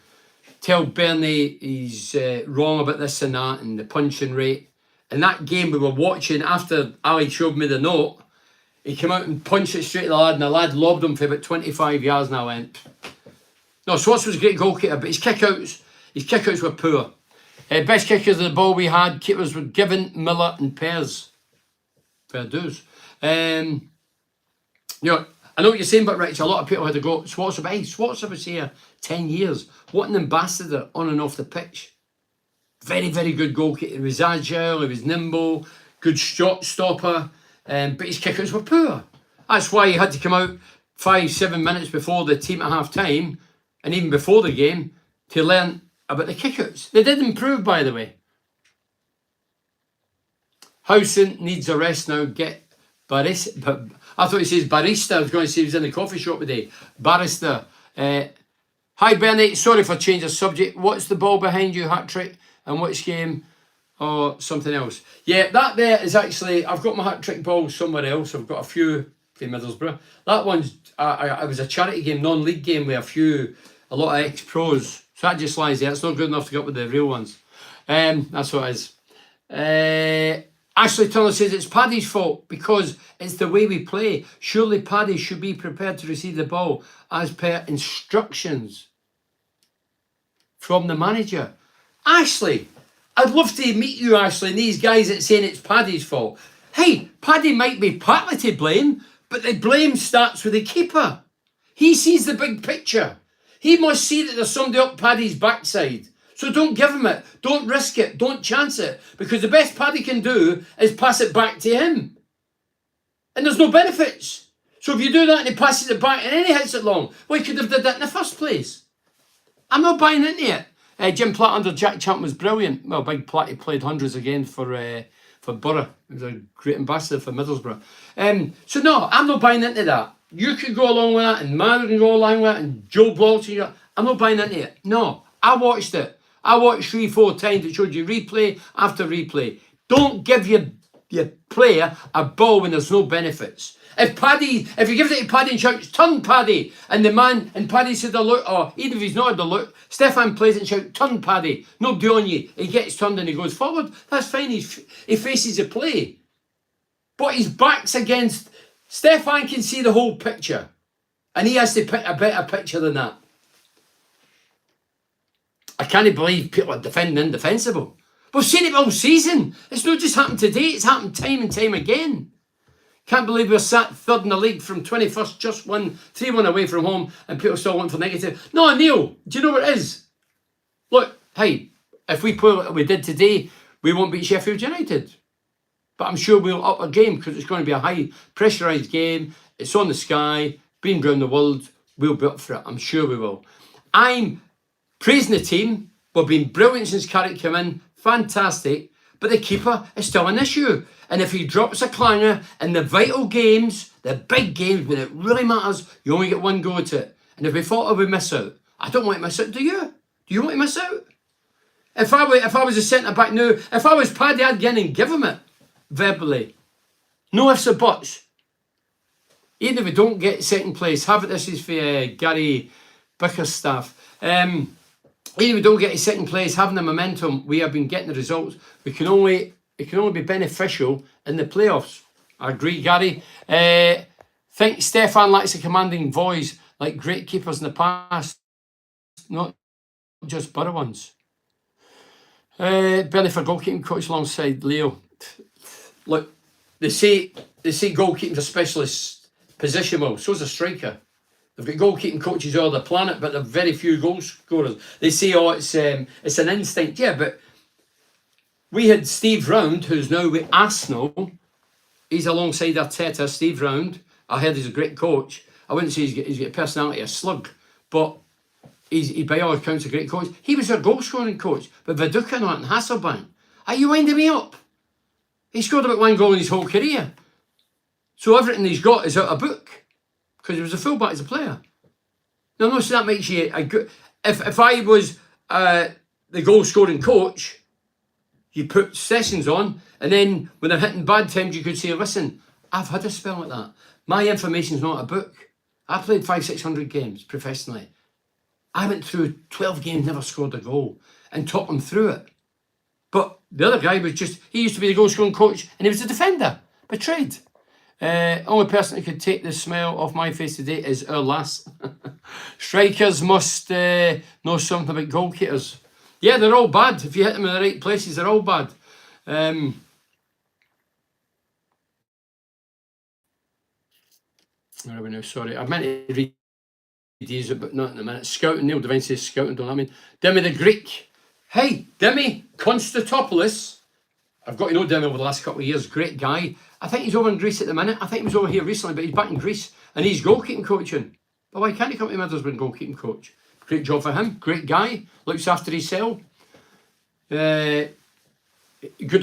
Tell Bernie he's wrong about this and that and the punching rate. And that game we were watching, after Ali showed me the note, he came out and punched it straight at the lad, and the lad lobbed him for about 25 yards, and I went, no, Swartz was a great goalkeeper, but his kickouts were poor. Best kickers of the ball we had, keepers were Given, Miller and Pears. Fair dues. You know, I know what you're saying, but Rich, a lot of people had to go, Swartz, but hey, Swartz was here 10 years. What an ambassador on and off the pitch. Very, very good goalkeeper. He was agile, he was nimble, good shot stopper, but his kickouts were poor. That's why he had to come out 5-7 minutes before the team at half time, and even before the game, to learn about the kickouts. They did improve, by the way. Howson needs a rest now. Get barista. But I thought he says barista. I was going to say he was in the coffee shop today. Barrister. Hi, Bernie. Sorry for change of subject. What's the ball behind you, hat-trick? And which game? Or something else? Yeah, that there is actually... I've got my hat-trick ball somewhere else. I've got a few from Middlesbrough. That one's... it was a charity game, non-league game with a lot of ex-pros. So that just lies there. It's not good enough to go up with the real ones. That's what it is. Ashley Turner says it's Paddy's fault because it's the way we play. Surely Paddy should be prepared to receive the ball as per instructions from the manager. Ashley, I'd love to meet you, Ashley, and these guys that saying it's Paddy's fault. Hey, Paddy might be partly to blame, but the blame starts with the keeper. He sees the big picture. He must see that there's somebody up Paddy's backside. So don't give him it. Don't risk it. Don't chance it. Because the best Paddy can do is pass it back to him. And there's no benefits. So if you do that and he passes it back and then he hits it long, well, he could have did that in the first place. I'm not buying into it. Jim Platt under Jack Champ was brilliant. Well, Big Platt, he played hundreds again for Borough. He was a great ambassador for Middlesbrough. So no, I'm not buying into that. You could go along with that, and Manu can go along with it, and Joe Bloggs. I'm not buying into it. No, I watched it. I watched 3-4 times. It showed you replay after replay. Don't give your player a ball when there's no benefits. If you give it to Paddy and shouts, turn Paddy, and the man, and Paddy said the look, or even if he's not had the look, Stefan plays it and shouts, turn Paddy, nobody on you. He gets turned and he goes forward. That's fine. He faces the play. But his back's against, Stefan can see the whole picture. And he has to pick a better picture than that. I can't believe people are defending indefensible. We've seen it all season. It's not just happened today, it's happened time and time again. Can't believe we're sat third in the league from 21st, just won 3-1 away from home, and people still want for negative. No, Neil, do you know what it is? Look, hey, if we play what we did today, we won't beat Sheffield United. But I'm sure we'll up a game because it's going to be a high pressurised game. It's on the sky, been around the world. We'll be up for it. I'm sure we will. I'm praising the team. We've been brilliant since Cardiff came in. Fantastic. But the keeper is still an issue. And if he drops a clanger in the vital games, the big games, when it really matters, you only get one go at it. And if we thought we miss out, I don't want to miss out, do you? Do you want to miss out? If I was a centre-back now, if I was Paddy, I'd get in and give him it. Verbally. No ifs or buts. Even if we don't get second place, have it, this is for Gary Bickerstaff. Even if we don't get to second place, having the momentum, we have been getting the results. It can only be beneficial in the playoffs. I agree, Gary. Think Stefan likes a commanding voice like great keepers in the past, not just Borough ones. Bernie for goalkeeping coach alongside Leo. Look, they say goalkeeping's a specialist position. Well, so's a striker. They've got goalkeeping coaches all over the planet, but they're very few goal scorers. They say, oh, it's an instinct. Yeah, but we had Steve Round, who's now with Arsenal. He's alongside Arteta. Steve Round, I heard he's a great coach. I wouldn't say he's got a personality, a slug, but he's by all accounts a great coach. He was a goal scoring coach, but Viduka not in Hasselbank. Are you winding me up? He scored about one goal in his whole career. So everything he's got is out of book. Because he was a fullback as a player. No, so that makes you a good... If I was the goal-scoring coach, you put sessions on, and then when they're hitting bad times, you could say, listen, I've had a spell like that. My information's not a book. I played 500-600 games professionally. I went through 12 games, never scored a goal, and taught them through it. But the other guy was just, he used to be the goal scoring coach, and he was a defender, by trade. Only person who could take the smile off my face today is our lass. Strikers must know something about goalkeepers. Yeah, they're all bad. If you hit them in the right places, they're all bad. Where are we now? Sorry, I meant to read these, but not in a minute. Scouting, Neil Devine says scouting, don't I mean? Demi the Greek. Hey, Demi Konstantopoulos. I've got to know Demi over the last couple of years. Great guy. I think he's over in Greece at the minute. I think he was over here recently, but he's back in Greece and he's goalkeeping coaching. But why can't he come to Middlesbrough and goalkeeping coach? Great job for him. Great guy. Looks after his cell. Good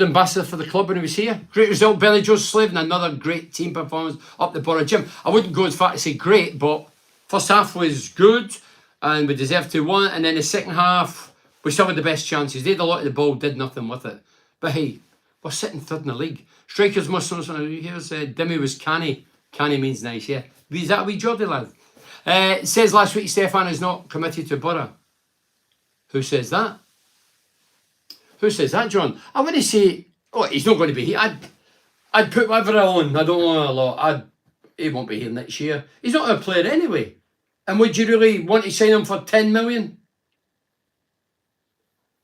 ambassador for the club when he was here. Great result, Billy Joe Slaven. Another great team performance up the Borough Gym. I wouldn't go as far to say great, but first half was good and we deserved to win. And then the second half, we still had the best chances. They had a lot of the ball, did nothing with it. But hey, we're sitting third in the league. Strikers must know something. Here's Dimmy was canny. Canny means nice, yeah. Is that a wee Geordie lad? It says last week Stefan is not committed to Borough. Who says that? Who says that, John? I wouldn't say, oh, he's not going to be here. I'd put whatever on. I don't know a lot. He won't be here next year. He's not a player anyway. And would you really want to sign him for 10 million?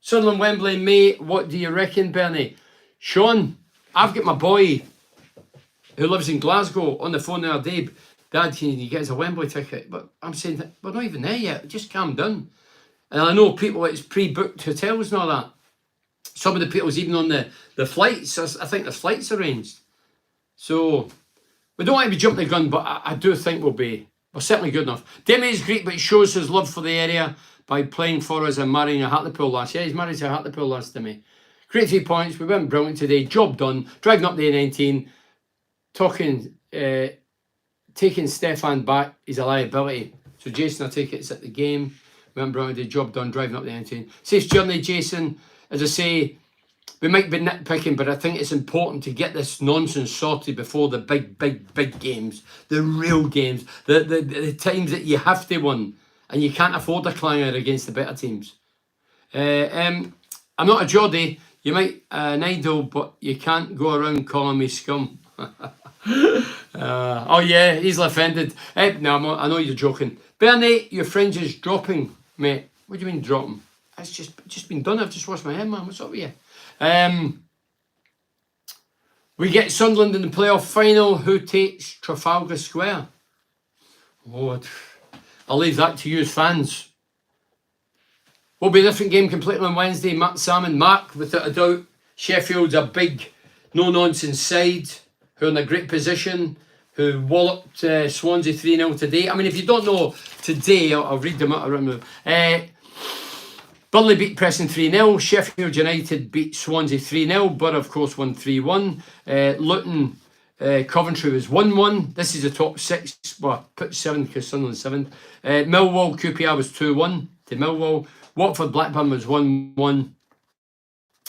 Sunderland, Wembley, May. What do you reckon, Bernie? Sean, I've got my boy who lives in Glasgow on the phone the other day. Dad, can you get us a Wembley ticket? But I'm saying that we're not even there yet. Just calm down. And I know people, it's pre-booked hotels and all that. Some of the people's even on the flights. I think the flights arranged. So we don't want to be jumping the gun, but I do think we're certainly good enough. Demi is great, but he shows his love for the area by playing for us and marrying a Hartlepool lass. Yeah, he's married to a Hartlepool lass, Demi. Great 3 points. We went brilliant today. Job done. Driving up the A19. Taking Stefan back is a liability. So Jason, I take it's at the game. We went brilliant today. Job done. Driving up the A19. Safe journey, Jason. As I say, we might be nitpicking, but I think it's important to get this nonsense sorted before the big games, the real games, the times that you have to win, and you can't afford a clanger against the better teams. I'm not a Geordie. You might an idol, but you can't go around calling me scum. Oh yeah, easily offended. No, I know you're joking. Bernie, your fringe is dropping, mate. What do you mean dropping? It's just been done. I've just washed my hair, man. What's up with you? We get Sunderland in the playoff final. Who takes Trafalgar Square? Oh, I'll leave that to you as fans. Will be a different game completely on Wednesday. Matt Salmon, Mark, without a doubt. Sheffield's a big, no-nonsense side who are in a great position, who walloped Swansea 3-0 today. I mean, if you don't know today, I'll read them out around. Burnley beat Preston 3-0. Sheffield United beat Swansea 3-0. Borough, of course, won 3-1. Luton, Coventry was 1-1. This is the top six. Well, I put 7 because Sunderland's 7th. Millwall, QPR was 2-1 to Millwall. Watford, Blackburn was 1-1.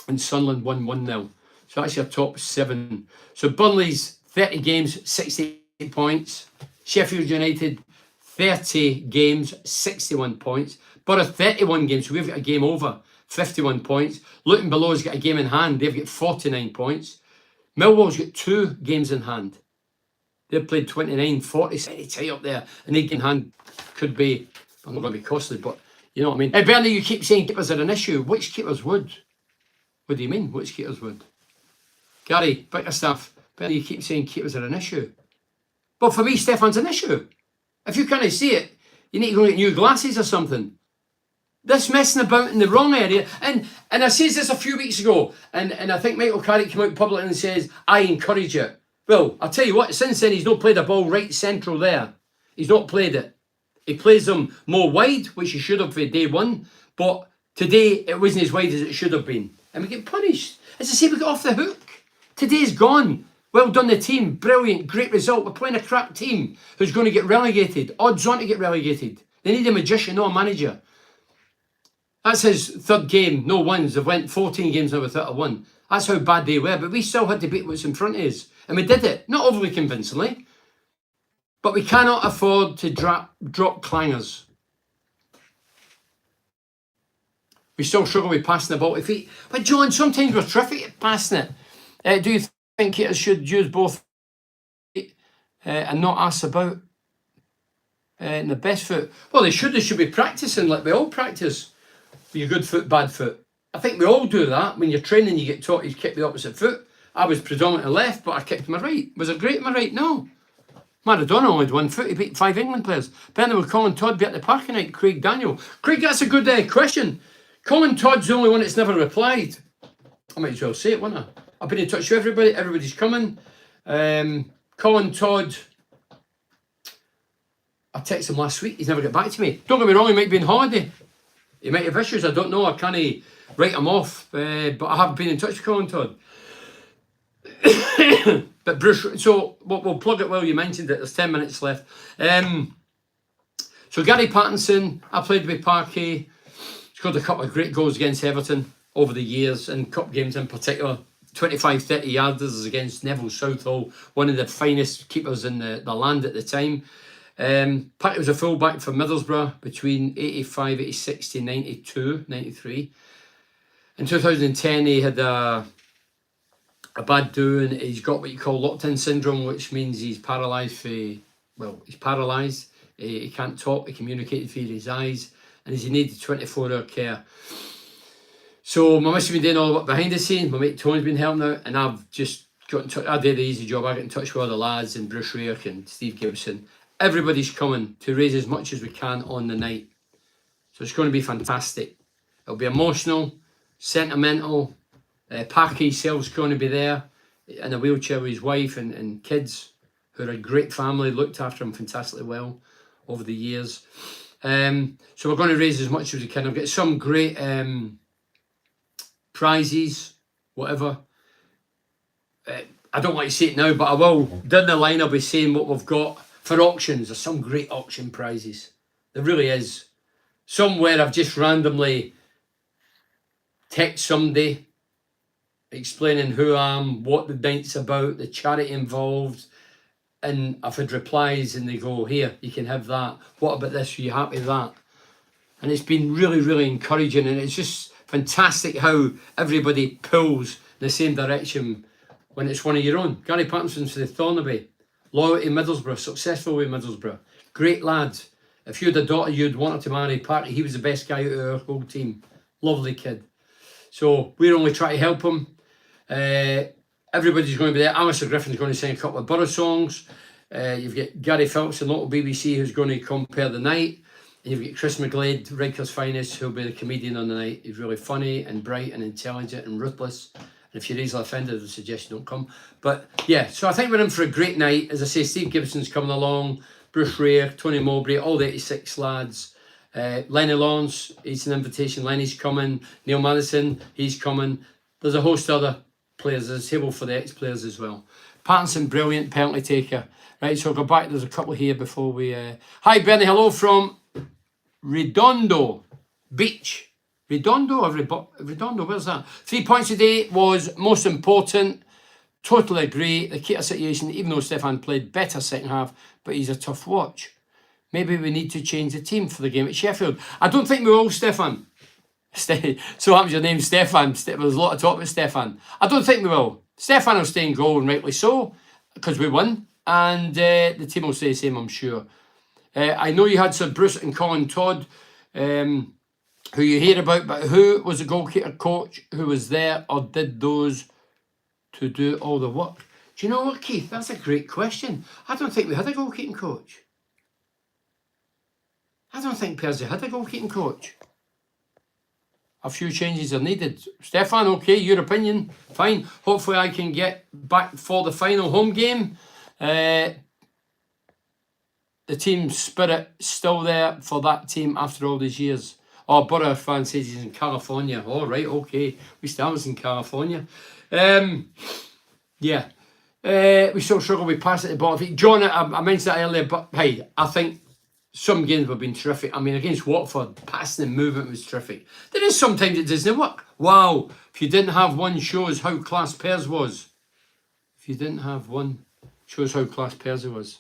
And Sunderland won 1-0. So that's your top 7. So Burnley's 30 games, 68 points. Sheffield United, 30 games, 61 points. Borough 31 games, so we've got a game over, 51 points. Luton below's got a game in hand, they've got 49 points. Millwall's got 2 games in hand. They've played 29, 40, very tight up there. And they game in hand could be, I'm not going to be costly, but you know what I mean. Hey, Bernie, you keep saying keepers are an issue. Which keepers would? What do you mean, which keepers would? Gary, Bickerstaff, Bernie, you keep saying keepers are an issue. But for me, Stefan's an issue. If you can't see it, you need to go get new glasses or something. This messing about in the wrong area, and I said this a few weeks ago, and I think Michael Cardiff came out publicly and says, I encourage it. Well, I'll tell you what, since then he's not played a ball right central there. He's not played it. He plays them more wide, which he should have for day one, but today it wasn't as wide as it should have been. And we get punished. As I say, we got off the hook. Today's gone. Well done the team, brilliant, great result. We're playing a crap team who's going to get relegated, odds on to get relegated. They need a magician, not a manager. That's his third game, no wins. They've went 14 games now without a win. That's how bad they were, but we still had to beat what's in front of us. And we did it, not overly convincingly, but we cannot afford to drop clangers. We still struggle with passing the ball to feet. But John, sometimes we're terrific at passing it. Do you think it should use both feet and not ask about in the best foot? Well, they should be practicing like we all practice. Your good foot, bad foot. I think we all do that. When you're training, you get taught you kick the opposite foot. I was predominantly left, but I kicked my right. Was it great my right? No. Maradona only had one foot. He beat 5 England players. Bernard with Colin Todd be at the parking night. Craig Daniel. Craig, that's a good question. Colin Todd's the only one that's never replied. I might as well say it, wouldn't I? I've been in touch with everybody. Everybody's coming. Colin Todd, I texted him last week. He's never got back to me. Don't get me wrong, he might be on holiday. He might have issues. I don't know. I can't write him off. But I have been in touch with Colin Todd. But Bruce, so we'll plug it while you mentioned it. There's 10 minutes left. So Gary Pattinson, I played with Parky. Scored a couple of great goals against Everton over the years, and cup games in particular. 25, 30 yarders against Neville Southall, one of the finest keepers in the land at the time. Parky was a fullback for Middlesbrough between 85, 86 to 92, 93. In 2010, he had a bad doing. He's got what you call locked-in syndrome, which means he's paralysed. He's paralysed. He can't talk. He communicated via his eyes, and he needed 24-hour care. So my missus has been doing all the work behind the scenes. My mate Tony's been helping out, and I've just got in touch. I did the easy job. I got in touch with all the lads and Bruce Rayk and Steve Gibson. Everybody's coming to raise as much as we can on the night. So it's going to be fantastic. It'll be emotional, sentimental. Parky himself's going to be there in a wheelchair with his wife and kids, who are a great family, looked after him fantastically well over the years. So we're going to raise as much as we can. I've got some great prizes, whatever. I don't want to say it now, but I will. Down the line, I'll be saying what we've got for auctions. There's some great auction prizes. There really is. Somewhere I've just randomly text somebody explaining who I am, what the night's about, the charity involved, and I've had replies and they go, here, you can have that. What about this? Are you happy with that? And it's been really, really encouraging, and it's just fantastic how everybody pulls in the same direction when it's one of your own. Gary Pattinson's for the Thornaby, loyal to Middlesbrough, successful with Middlesbrough, great lad. If you had a daughter you'd want her to marry, Parky, he was the best guy out of our whole team. Lovely kid. So we're only trying to help him. Everybody's going to be there. Alistair Griffin's going to sing a couple of Borough songs. You've got Gary Phelps and local BBC who's going to compare the night. And you've got Chris McGlade, Rikers' finest, who'll be the comedian on the night. He's really funny and bright and intelligent and ruthless. And if you're easily offended, I suggest you don't come. But yeah, so I think we're in for a great night. As I say, Steve Gibson's coming along, Bruce Rayk, Tony Mowbray, all the 86 lads. Lenny Lawrence, he's an invitation. Lenny's coming. Neil Madison, he's coming. There's a host of other players. There's a table for the ex-players as well. Pattinson, brilliant penalty taker. Right, so I'll go back. There's a couple here before we... Hi, Bernie. Hello from Redondo Beach. Redondo or Redondo? Where's that? 3 points a day was most important. Totally agree. The Keita situation, even though Stefan played better second half, but he's a tough watch. Maybe we need to change the team for the game at Sheffield. I don't think we will, Stefan. So happens your name's Stefan. There's a lot of talk about Stefan. I don't think we will. Stefan will stay in goal, and rightly so, because we won. And the team will stay the same, I'm sure. I know you had Sir Bruce and Colin Todd, who you hear about, but who was the goalkeeper coach who was there or did those to do all the work? Do you know what, Keith? That's a great question. I don't think we had a goalkeeping coach. I don't think Percy had a goalkeeping coach. A few changes are needed. Stefan, okay, your opinion, fine. Hopefully I can get back for the final home game. The team spirit still there for that team after all these years. Oh, Borough fan says he's in California. All right, okay. We still was in California. Yeah. We still struggle with passing the ball. John, I mentioned that earlier, but hey, I think some games have been terrific. I mean, against Watford, passing and movement was terrific. There is sometimes it doesn't work. Wow, if you didn't have one, shows how class Pairs was. If you didn't have one, shows how class Pairs was.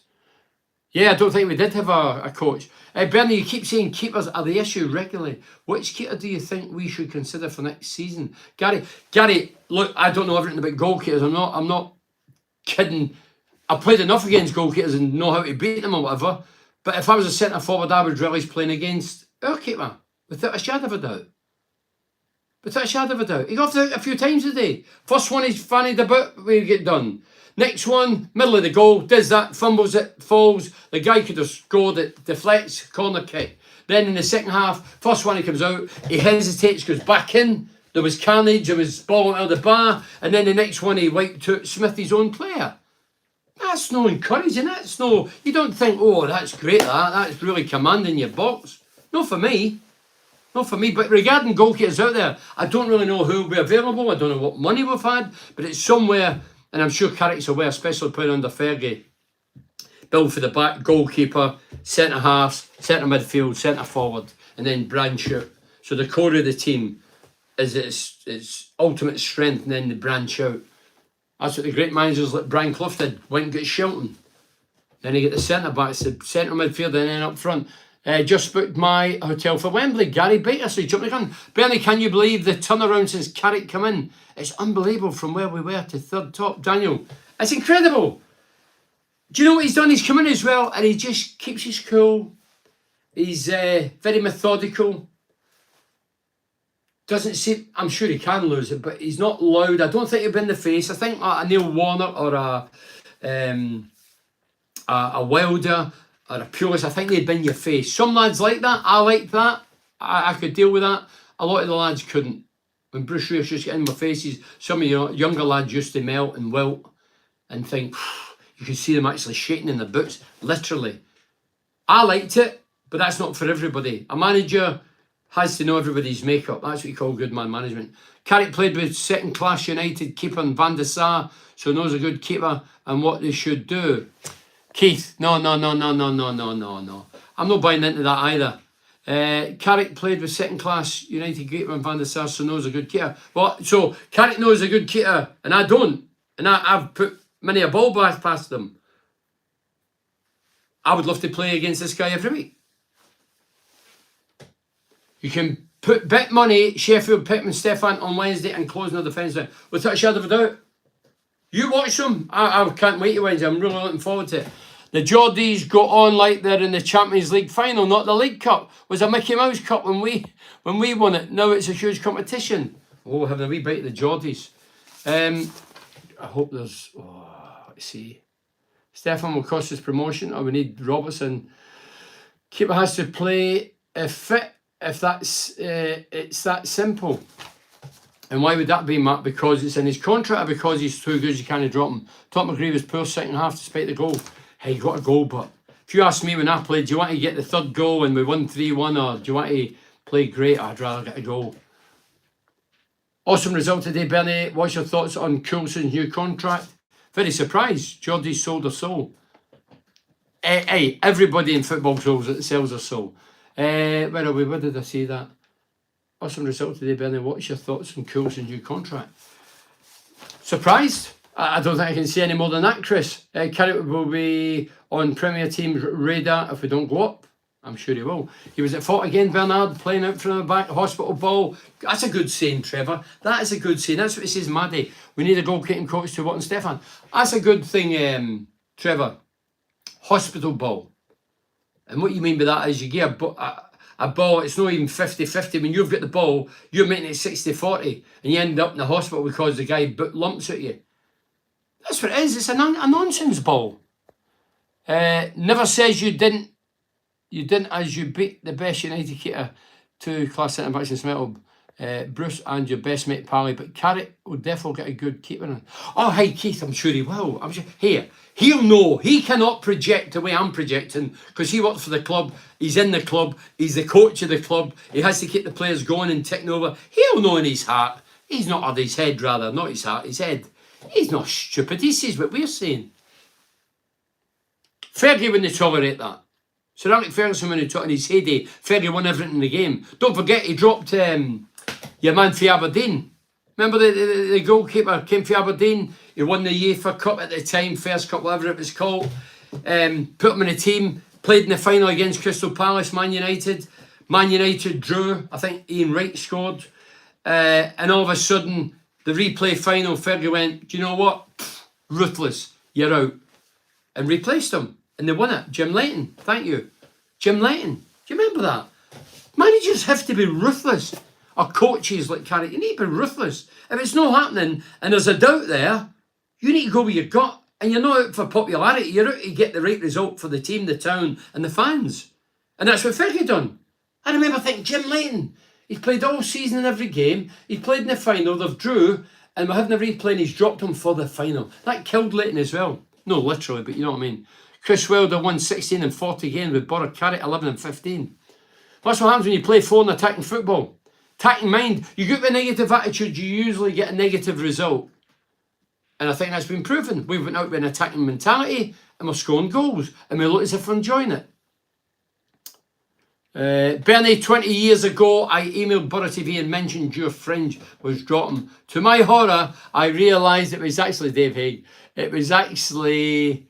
Yeah, I don't think we did have a coach. Bernie, you keep saying keepers are the issue regularly. Which keeper do you think we should consider for next season? Gary, look, I don't know everything about goalkeepers. I'm not kidding. I played enough against goalkeepers and know how to beat them or whatever. But if I was a centre forward, I would relish playing against our keeper, without a shadow of a doubt. Without a shadow of a doubt. He got off a few times today. First one he's fannied about, we get done. Next one, middle of the goal, does that, fumbles it, falls. The guy could have scored it, deflects, corner kick. Then in the second half, first one he comes out, he hesitates, goes back in. There was carnage, there was ball out of the bar. And then the next one he wiped out Smithy's own player. That's no encouraging, that's no, you don't think, oh, that's great, that's really commanding your box. Not for me. Not for me, but regarding goalkeepers out there, I don't really know who will be available. I don't know what money we've had, but it's somewhere. And I'm sure Carrick's aware, especially playing under Fergie. Build for the back, goalkeeper, centre halves, centre midfield, centre forward, and then branch out. So the core of the team is its ultimate strength, and then the branch out. That's what the great managers like Brian Clough did. Went and got Shelton. Then you get the centre backs, the centre midfield, and then up front. Just booked my hotel for Wembley. Gary Baker, so he jumped the gun. Bernie, can you believe the turnaround since Carrick come in? It's unbelievable from where we were to third top. Daniel, it's incredible. Do you know what he's done? He's come in as well, and he just keeps his cool. He's very methodical. Doesn't seem, I'm sure he can lose it, but he's not loud. I don't think he'll be in the face. I think a Neil Warner or a Wilder or a Pulis, I think they'd be in your face. Some lads like that. I like that. I could deal with that. A lot of the lads couldn't. When Bruce Ray's just getting in my faces, some of your younger lads used to melt and wilt and think, you could see them actually shaking in their boots, literally. I liked it, but that's not for everybody. A manager has to know everybody's makeup. That's what you call good man management. Carrick played with second-class United keeper Van der Sar, so knows a good keeper and what they should do. Keith, no. I'm not buying into that either. Carrick played with second-class United keeper Van der Sar, so knows a good keeper. Well, so Carrick knows a good keeper, and I don't. And I've put many a ball back past them. I would love to play against this guy every week. You can bet money, Sheffield, Pittman, Stefan on Wednesday and closing the defence down. Without a shadow of a doubt. You watch them. I can't wait to Wednesday. I'm really looking forward to it. The Geordies go on like they're in the Champions League final, not the League Cup. It was a Mickey Mouse Cup when we won it. Now it's a huge competition. Oh, having a wee bite of the Geordies. I hope there's... Oh, let's see. Stefan will cost us promotion, or we need Robertson. Keeper has to play fit. If that's it's that simple. And why would that be, Matt? Because it's in his contract, or because he's too good you can't drop him? Tom McGree was poor second half despite the goal. Hey, you got a goal, but if you ask me when I played, do you want to get the third goal and we won 3-1, or do you want to play great? I'd rather get a goal. Awesome result today, Bernie. What's your thoughts on Coulson's new contract? Very surprised. Geordie sold their soul. Hey, everybody in football sells their soul. Where are we? Where did I see that? Awesome result today, Bernie. What's your thoughts on Coulson's new contract? Surprised? I don't think I can say any more than that, Chris. Carrick will be on Premier Team's radar if we don't go up. I'm sure he will. He was at fault again, Bernard, playing out from the back, hospital ball. That's a good saying, Trevor. That is a good saying. That's what he says, Maddie. We need a goalkeeping coach to what and Stefan. That's a good thing, Trevor. Hospital ball. And what you mean by that is you get a ball, it's not even 50-50. When you've got the ball, you're making it 60-40 and you end up in the hospital because the guy lumps at you. That's what it is. It's a nonsense ball. Never says you didn't as you beat the best United keeper, 2 class centre backs in Smettle, Bruce and your best mate Pally, but Carrick will definitely get a good keeper in. Oh, hey Keith, I'm sure he will. I'm sure. Here, he'll know. He cannot project the way I'm projecting because he works for the club. He's in the club. He's the coach of the club. He has to keep the players going and taking over. He'll know in his heart. He's not, or his head rather, not his heart, his head. He's not stupid. He sees what we're saying. Fergie wouldn't tolerate that. Sir Alex Ferguson, when he took in his heyday, Fergie won everything in the game. Don't forget, he dropped your man for Aberdeen. Remember the goalkeeper came for Aberdeen? He won the UEFA Cup at the time, first cup, whatever it was called. Put him in a team, played in the final against Crystal Palace, Man United. Man United drew. I think Ian Wright scored. And all of a sudden, the replay final, Fergie went, do you know what? Ruthless, you're out. And replaced him. And they won it. Jim Leighton, thank you. Jim Leighton. Do you remember that? Managers have to be ruthless. Or coaches like Cardiff, you need to be ruthless. If it's not happening and there's a doubt there, you need to go with your gut. And you're not out for popularity. You're out to get the right result for the team, the town, and the fans. And that's what Fergie done. I remember thinking, Jim Leighton, he's played all season in every game. He's played in the final, they've drew, and we're having a replay and he's dropped him for the final. That killed Leighton as well. No, literally, but you know what I mean. Chris Wilder won 16 and 40 games with Borough Carrick 11 and 15. That's what happens when you play full and attacking football. Attacking mind. You get a negative attitude, you usually get a negative result. And I think that's been proven. We went out with an attacking mentality and we're scoring goals. And we look as if we're enjoying it. Bernie, 20 years ago, I emailed Borough TV and mentioned your fringe was dropping. To my horror, I realised it was actually Dave Haig. It was actually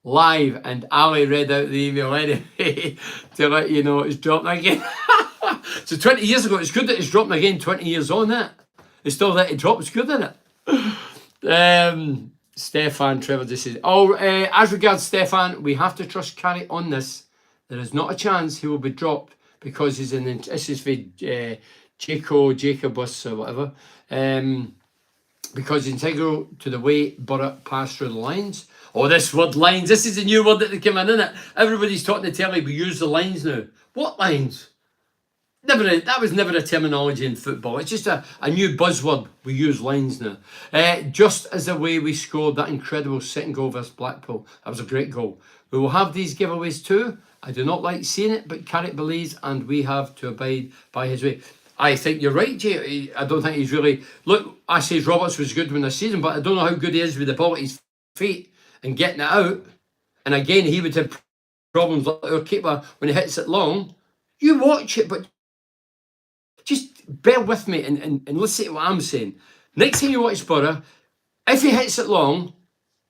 live, and Ali read out the email anyway to let you know it's dropping again. So 20 years ago, it's good that it's dropping again 20 years on it. It's still that it drops, good, isn't it? Stefan Trevor just says, as regards Stefan, we have to trust Carrick on this. There is not a chance he will be dropped because he's in, this is for Jacobus or whatever, because he's integral to the way Borough pass through the lines. Oh, this word lines, this is a new word that they came in, isn't it? Everybody's talking to telly, we use the lines now. What lines? That was never a terminology in football. It's just a new buzzword. We use lines now. Just as the way we scored that incredible second goal versus Blackpool. That was a great goal. We will have these giveaways too. I do not like seeing it, but Carrick believes and we have to abide by his way. I think you're right, Jay. I don't think he's really... Look, I say Roberts was good when this season, but I don't know how good he is with the ball at his feet and getting it out. And again, he would have problems like our keeper when he hits it long. You watch it, but just bear with me and listen to what I'm saying. Next time you watch Borough, if he hits it long,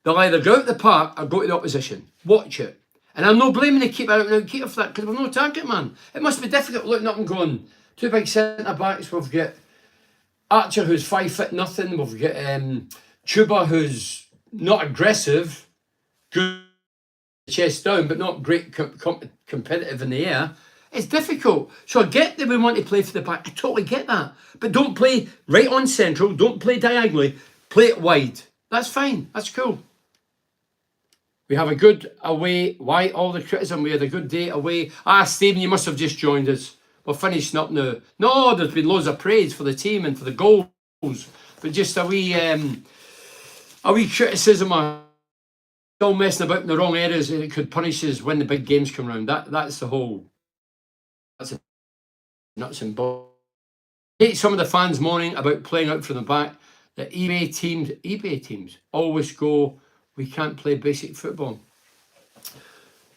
they'll either go out the park or go to the opposition. Watch it. And I'm not blaming the keeper out and keeper for that because we've no target man. It must be difficult looking up and going, two big centre backs. We've got Archer who's 5 foot nothing. We've got Chuba who's not aggressive, good chest down, but not great competitive in the air. It's difficult. So I get that we want to play for the back. I totally get that. But don't play right on central. Don't play diagonally. Play it wide. That's fine. That's cool. We have a good away. Why all the criticism? We had a good day away. Stephen, you must have just joined us. We're finishing up now. No, there's been loads of praise for the team and for the goals. But just a wee criticism of all messing about in the wrong areas and it could punish us when the big games come round. That's the whole... That's a nuts and bolts. I hate some of the fans moaning about playing out from the back. The eBay teams always go, we can't play basic football.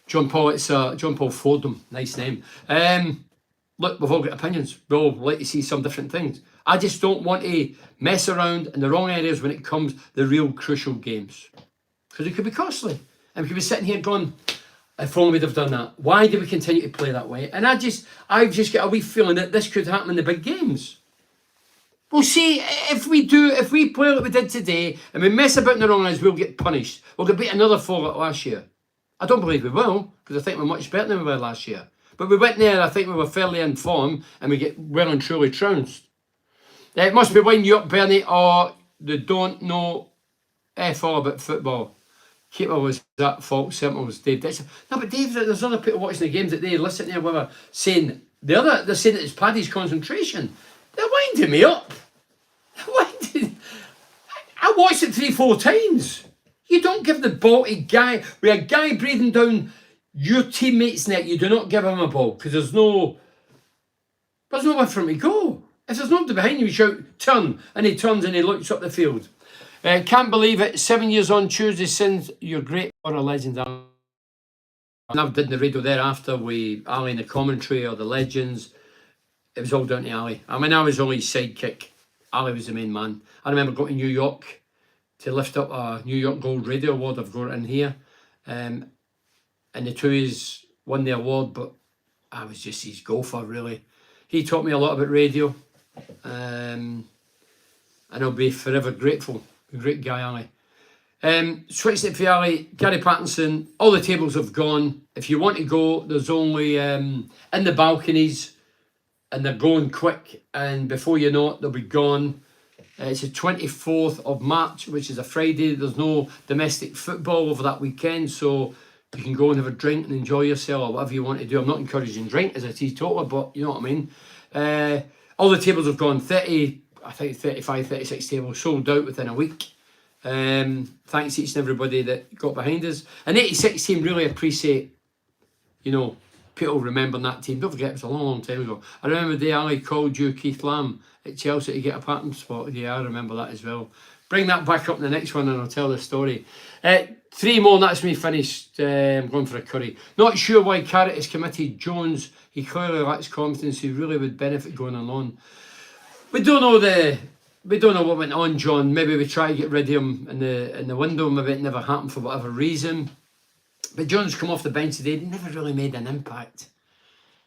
John Paul, it's John Paul Fordham, nice name. Look, we've all got opinions. We all like to see some different things. I just don't want to mess around in the wrong areas when it comes to the real crucial games. Because it could be costly. And we could be sitting here going, if only we'd have done that. Why do we continue to play that way? And I've just got a wee feeling that this could happen in the big games. We'll see if we play like we did today and we mess about in the wrong areas, we'll get punished. We'll get beat another 4 like last year. I don't believe we will, because I think we're much better than we were last year. But we went there, I think we were fairly in form, and we get well and truly trounced. It must be winding you up, Bernie, or they don't know F all about football. Keeper was at fault, simple was Dave Dixon. No, but Dave, there's other people watching the games that they listen to where saying they're saying that it's Paddy's concentration. They're winding me up. I watched it 3-4 times. You don't give the ball to with a guy breathing down your teammate's neck. You do not give him a ball because there's nowhere for him to go. If there's nobody behind you, you shout turn, and he turns and he looks up the field. Can't believe it. 7 years on Tuesday since you're great for a legend. I never did the radio thereafter with Ali in the commentary or the legends. It was all down to Ali. I mean, I was only his sidekick. Ali was the main man. I remember going to New York to lift up a New York Gold Radio Award. I've got it in here. And the Twoies won the award, but I was just his gopher, really. He taught me a lot about radio. And I'll be forever grateful. A great guy, Ali. Switched it for Ali, Gary Pattinson. All the tables have gone. If you want to go, there's only in the balconies, and they're going quick. And before you know it, they'll be gone. It's the 24th of March, which is a Friday. There's no domestic football over that weekend, so you can go and have a drink and enjoy yourself or whatever you want to do. I'm not encouraging drink as a teetotaler, but you know what I mean. All the tables have gone. 30, I think 35, 36 tables sold out within a week. Thanks to each and everybody that got behind us. And 86 team really appreciate, you know, people remembering that team. Don't forget, it was a long, long time ago. I remember the day Ali called you Keith Lamb at Chelsea to get a pattern spot. Yeah, I remember that as well. Bring that back up in the next one and I'll tell the story. 3 more and that's me finished. I'm going for a curry. Not sure why Carrot has committed Jones. He clearly lacks confidence. He really would benefit going alone. We don't know what went on, John. Maybe we try to get rid of him in the window. Maybe it never happened for whatever reason. But John's come off the bench today. Never really made an impact.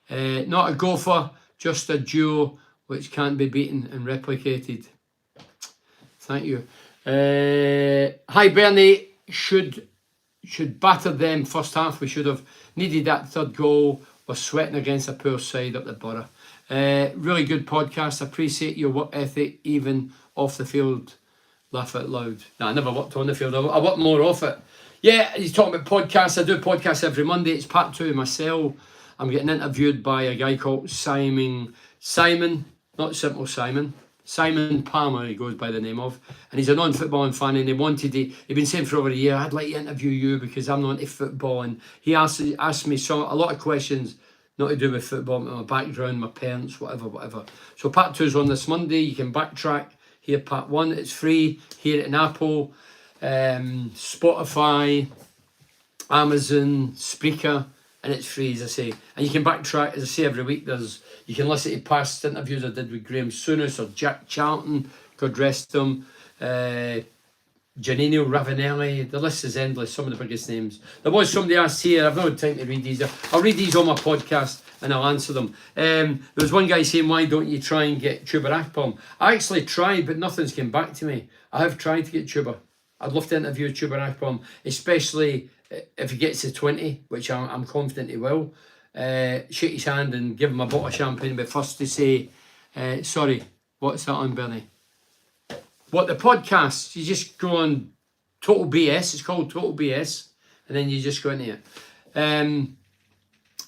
Not a gopher, just a duo which can't be beaten and replicated. Thank you. Hi Bernie. Should batter them first half. We should have needed that third goal. We're sweating against a poor side up the Borough. Really good podcast. Appreciate your work ethic, even off the field. Laugh out loud. No, I never worked on the field. I work more off it. Yeah, he's talking about podcasts. I do podcasts every Monday. It's part 2 of my cell. I'm getting interviewed by a guy called Simon, not Simple Simon. Simon Palmer, he goes by the name of. And he's a non-footballing fan and he'd been saying for over a year, I'd like to interview you because I'm not into football. And he asked me a lot of questions, not to do with football, but my background, my parents, whatever. So part 2 is on this Monday. You can backtrack, hear part 1. It's free. Hear it in Apple, Spotify, Amazon, Spreaker, and it's free, as I say. And you can backtrack, as I say, every week. You can listen to past interviews I did with Graham Souness or Jack Charlton, God rest them, Janino Ravanelli. The list is endless, some of the biggest names. There was somebody asked here, I've not had time to read these. I'll read these on my podcast and I'll answer them. There was one guy saying, why don't you try and get Chuba Akpom? I actually tried, but nothing's came back to me. I have tried to get Chuba. I'd love to interview Chuba Akpom, especially if he gets to 20, which I'm confident he will. Shake his hand and give him a bottle of champagne, but first to say, sorry, what's that on, Bernie? What, the podcast? You just go on Total BS, it's called Total BS, and then you just go into it.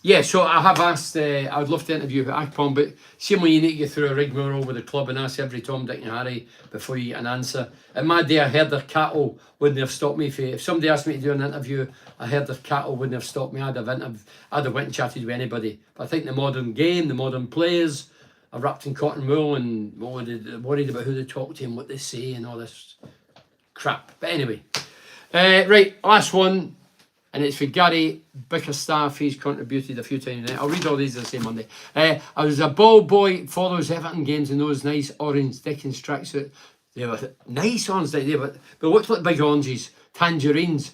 Yeah, so I have asked, I would love to interview Akpom, but same way you need to get through a rigmarole with the club and ask every Tom, Dick and Harry before you get an answer. In my day, I heard their cattle wouldn't have stopped me. If somebody asked me to do an interview, I heard their cattle wouldn't have stopped me. I'd have went and chatted with anybody. But I think the modern game, the modern players are wrapped in cotton wool and worried about who they talk to and what they say and all this crap. But anyway, right, last one. And it's for Gary Bickerstaff. He's contributed a few times. I'll read all these the same Monday. I was a ball boy, follows Everton games in those nice orange Dickens tracksuit. They were nice ones, they but looked like big oranges, tangerines.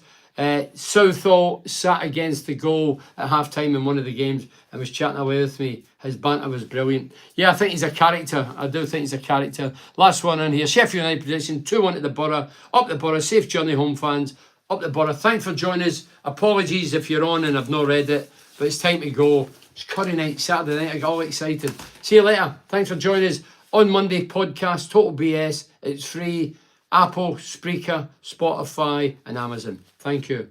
Southall sat against the goal at half time in one of the games and was chatting away with me. His banter was brilliant. Yeah, I think he's a character. I do think he's a character. Last one in here. Sheffield United prediction 2-1 to the Borough. Up the Borough. Safe journey home, fans. Up the Borough. Thanks for joining us. Apologies if you're on and I've not read it, but it's time to go. It's curry night, Saturday night. I got all excited. See you later. Thanks for joining us on Monday podcast. Total BS. It's free. Apple, Spreaker, Spotify, and Amazon. Thank you.